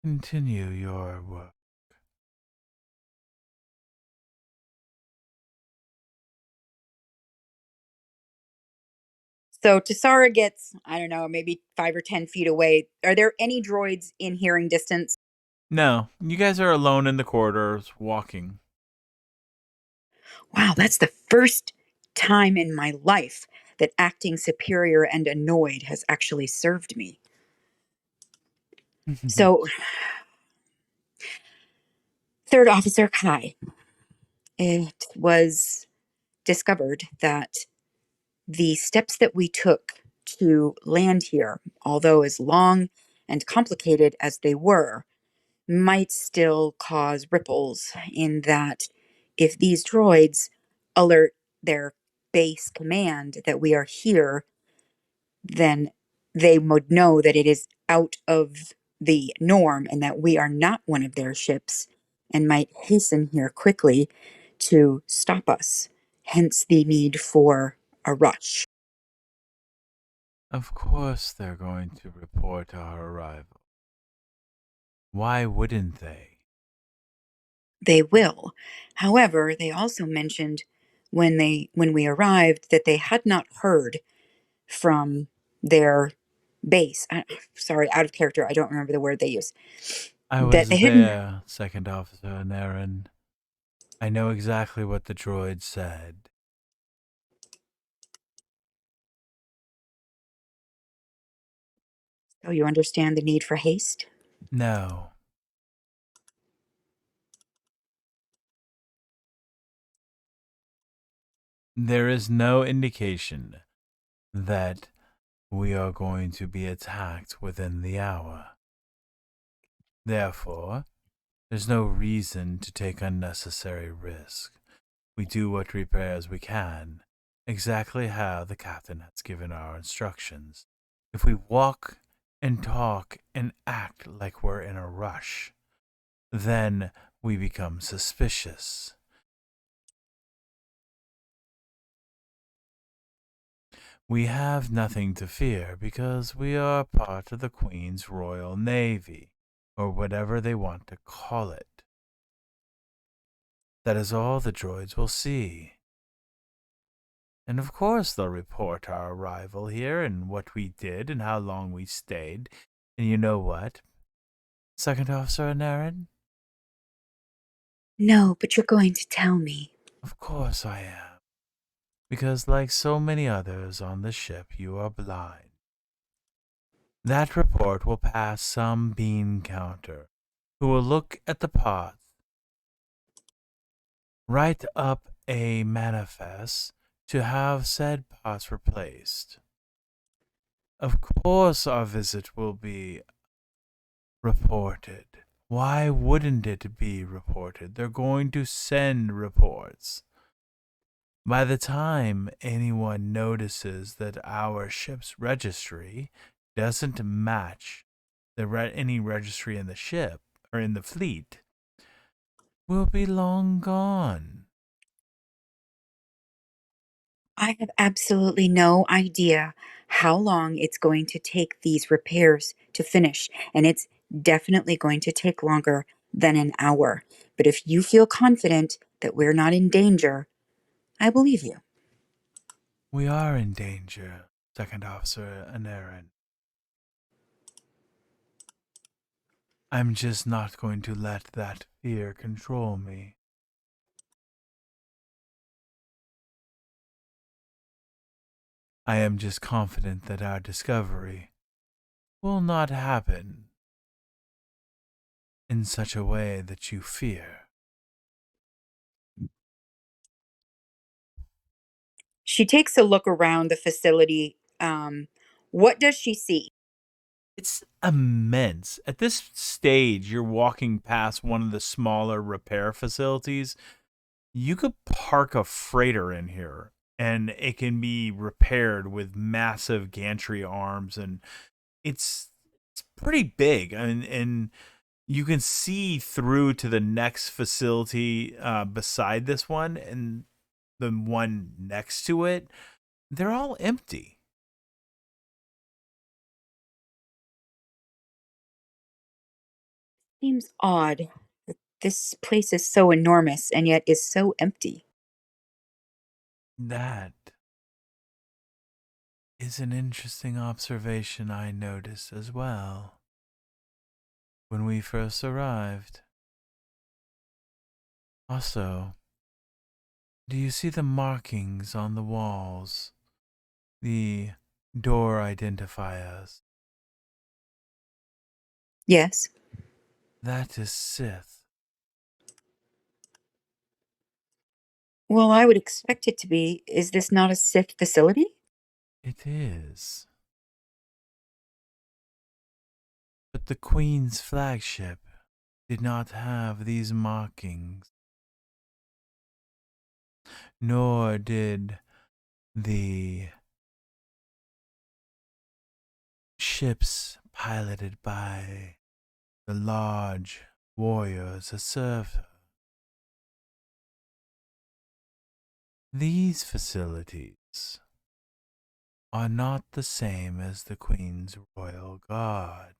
continue your work. So Tassara gets, I don't know, maybe 5 or 10 feet away. Are there any droids in hearing distance? No, you guys are alone in the corridors, walking. Wow, that's the first time in my life that acting superior and annoyed has actually served me. So, Third Officer Kai, it was discovered that the steps that we took to land here, although as long and complicated as they were, might still cause ripples in that if these droids alert their base command that we are here, then they would know that it is out of the norm and that we are not one of their ships and might hasten here quickly to stop us. Hence the need for a rush. Of course they're going to report our arrival. Why wouldn't they? They will. However, they also mentioned when we arrived that they had not heard from their base. Sorry, out of character. I don't remember the word they use. I That was they hadn't. there, Second Officer Anarin. I know exactly what the droid said. So you understand the need for haste? No, There is no indication that we are going to be attacked within the hour. Therefore, there's no reason to take unnecessary risk. We do what repairs we can, exactly how the captain has given our instructions. If we walk and talk and act like we're in a rush, then we become suspicious. We have nothing to fear because we are part of the Queen's Royal Navy, or whatever they want to call it. That is all the droids will see. And of course they'll report our arrival here and what we did and how long we stayed. And you know what, Second Officer Anarin? No, but you're going to tell me. Of course I am. Because like so many others on the ship, you are blind. That report will pass some bean counter, who will look at the path, write up a manifest to have said parts replaced. Of course our visit will be reported. Why wouldn't it be reported? They're going to send reports. By the time anyone notices that our ship's registry doesn't match any registry in the ship or in the fleet, we'll be long gone. I have absolutely no idea how long it's going to take these repairs to finish, and it's definitely going to take longer than an hour. But if you feel confident that we're not in danger, I believe you. We are in danger, Second Officer Anarin. I'm just not going to let that fear control me. I am just confident that our discovery will not happen in such a way that you fear. She takes a look around the facility. What does she see? It's immense. At this stage, you're walking past one of the smaller repair facilities. You could park a freighter in here and it can be repaired with massive gantry arms, and it's pretty big, and you can see through to the next facility beside this one and the one next to it. They're all empty. Seems odd that this place is so enormous and yet is so empty. That is an interesting observation I noticed as well when we first arrived. Also, do you see the markings on the walls? The door identifiers? Yes. That is Sith. Well, I would expect it to be. Is this not a Sith facility? It is. But the Queen's flagship did not have these markings, nor did the ships piloted by the large warriors that served her. These facilities are not the same as the Queen's Royal Guard.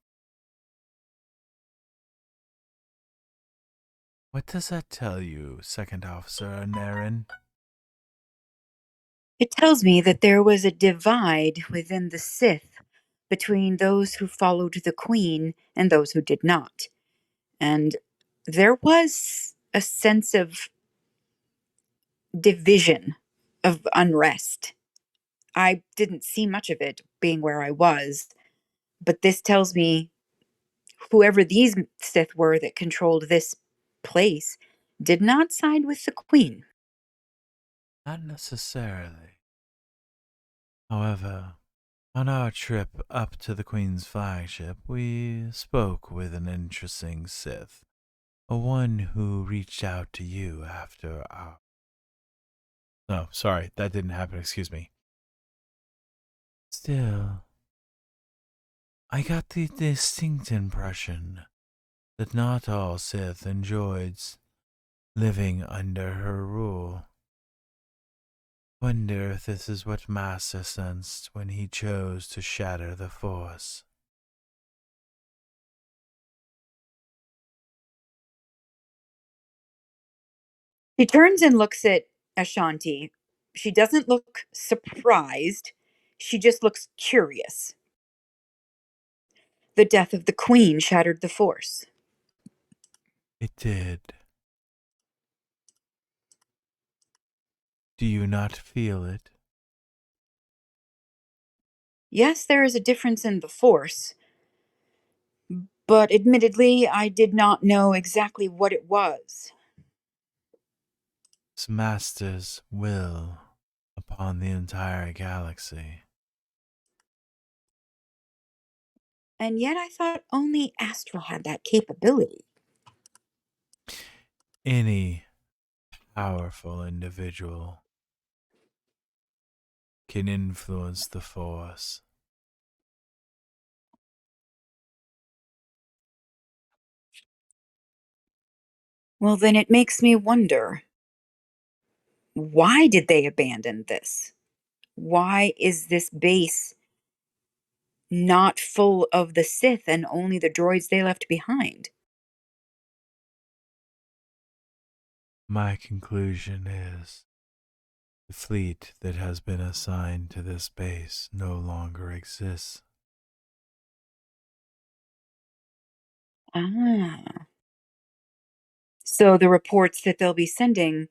What does that tell you, Second Officer Anarin? It tells me that there was a divide within the Sith between those who followed the Queen and those who did not. And there was a sense of division, of unrest. I didn't see much of it being where I was, but this tells me whoever these Sith were that controlled this place did not side with the Queen. Not necessarily. However, on our trip up to the Queen's flagship, we spoke with an interesting Sith. One who reached out to you after our... Oh, sorry, that didn't happen, excuse me. Still, I got the distinct impression that not all Sith enjoyed living under her rule. Wonder if this is what Master sensed when he chose to shatter the Force. He turns and looks at Ashanti. She doesn't look surprised. She just looks curious. The death of the Queen shattered the Force. It did. Do you not feel it? Yes, there is a difference in the Force, but admittedly, I did not know exactly what it was. It's Master's will upon the entire galaxy. And yet I thought only Astral had that capability. Any powerful individual can influence the Force. Well, then it makes me wonder, why did they abandon this? Why is this base not full of the Sith and only the droids they left behind? My conclusion is the fleet that has been assigned to this base no longer exists. Ah. So the reports that they'll be sending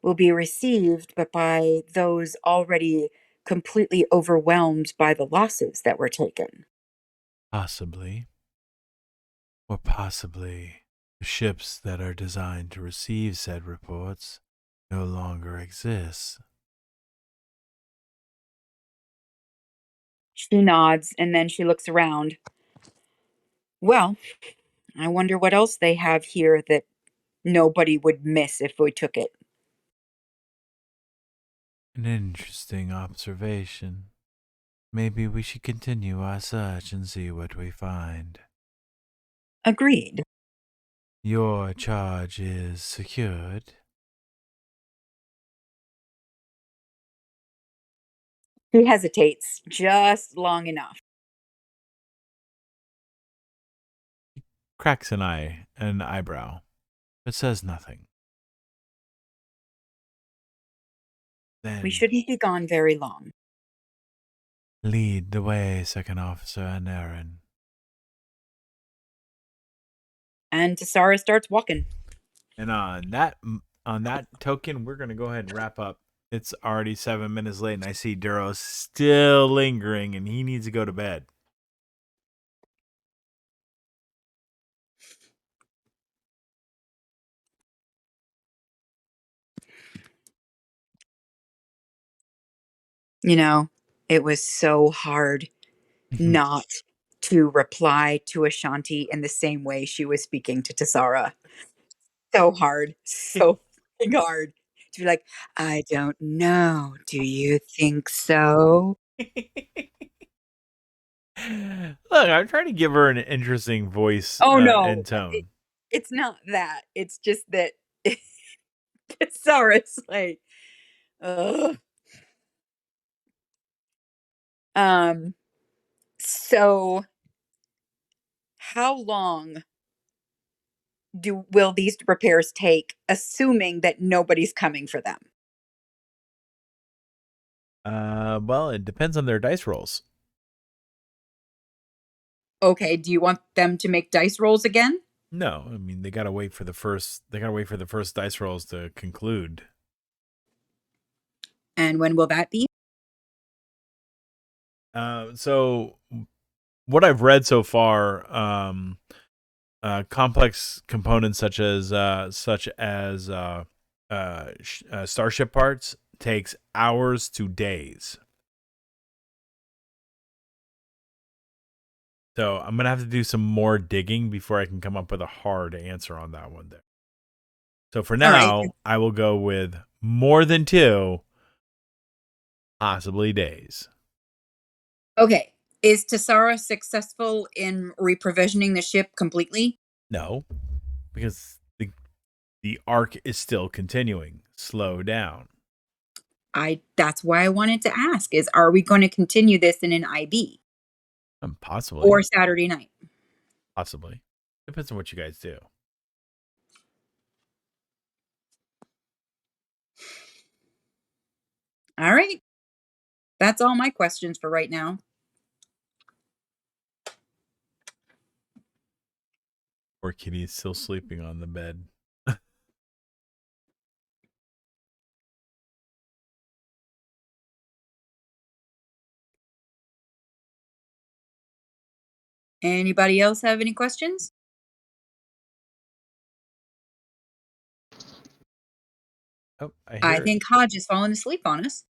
will be received, but by those already completely overwhelmed by the losses that were taken. Possibly. Or possibly the ships that are designed to receive said reports no longer exist. She nods and then she looks around. Well, I wonder what else they have here that nobody would miss if we took it. An interesting observation. Maybe we should continue our search and see what we find. Agreed. Your charge is secured. He hesitates just long enough. Cracks an eyebrow, but says nothing. Then We shouldn't be gone very long. lead the way, Second Officer Anarin. And Tassara starts walking. And on that token, we're gonna go ahead and wrap up. It's already 7 minutes late, and I see Duro still lingering, and he needs to go to bed. You know, it was so hard not to reply to Ashanti in the same way she was speaking to Tassara. So hard. So fucking hard. To be like, I don't know. Do you think so? Look, I'm trying to give her an interesting voice Oh, no. and tone. It's not that. It's just that Tassara's like, ugh. So how long will these repairs take, assuming that nobody's coming for them? Well, it depends on their dice rolls. Okay, do you want them to make dice rolls again? No, I mean they gotta wait for the first. They gotta wait for the first dice rolls to conclude. And when will that be? So what I've read so far, complex components such as starship parts takes hours to days. So I'm going to have to do some more digging before I can come up with a hard answer on that one there. So for now, I will go with more than 2, possibly days. Okay. Is Tassara successful in reprovisioning the ship completely? No, because the arc is still continuing. Slow down. That's why I wanted to ask is, are we going to continue this in an IB? Possibly. Or Saturday night? Possibly. Depends on what you guys do. All right. That's all my questions for right now. Poor kitty is still sleeping on the bed. Anybody else have any questions? Oh, I think Hodge is falling asleep on us.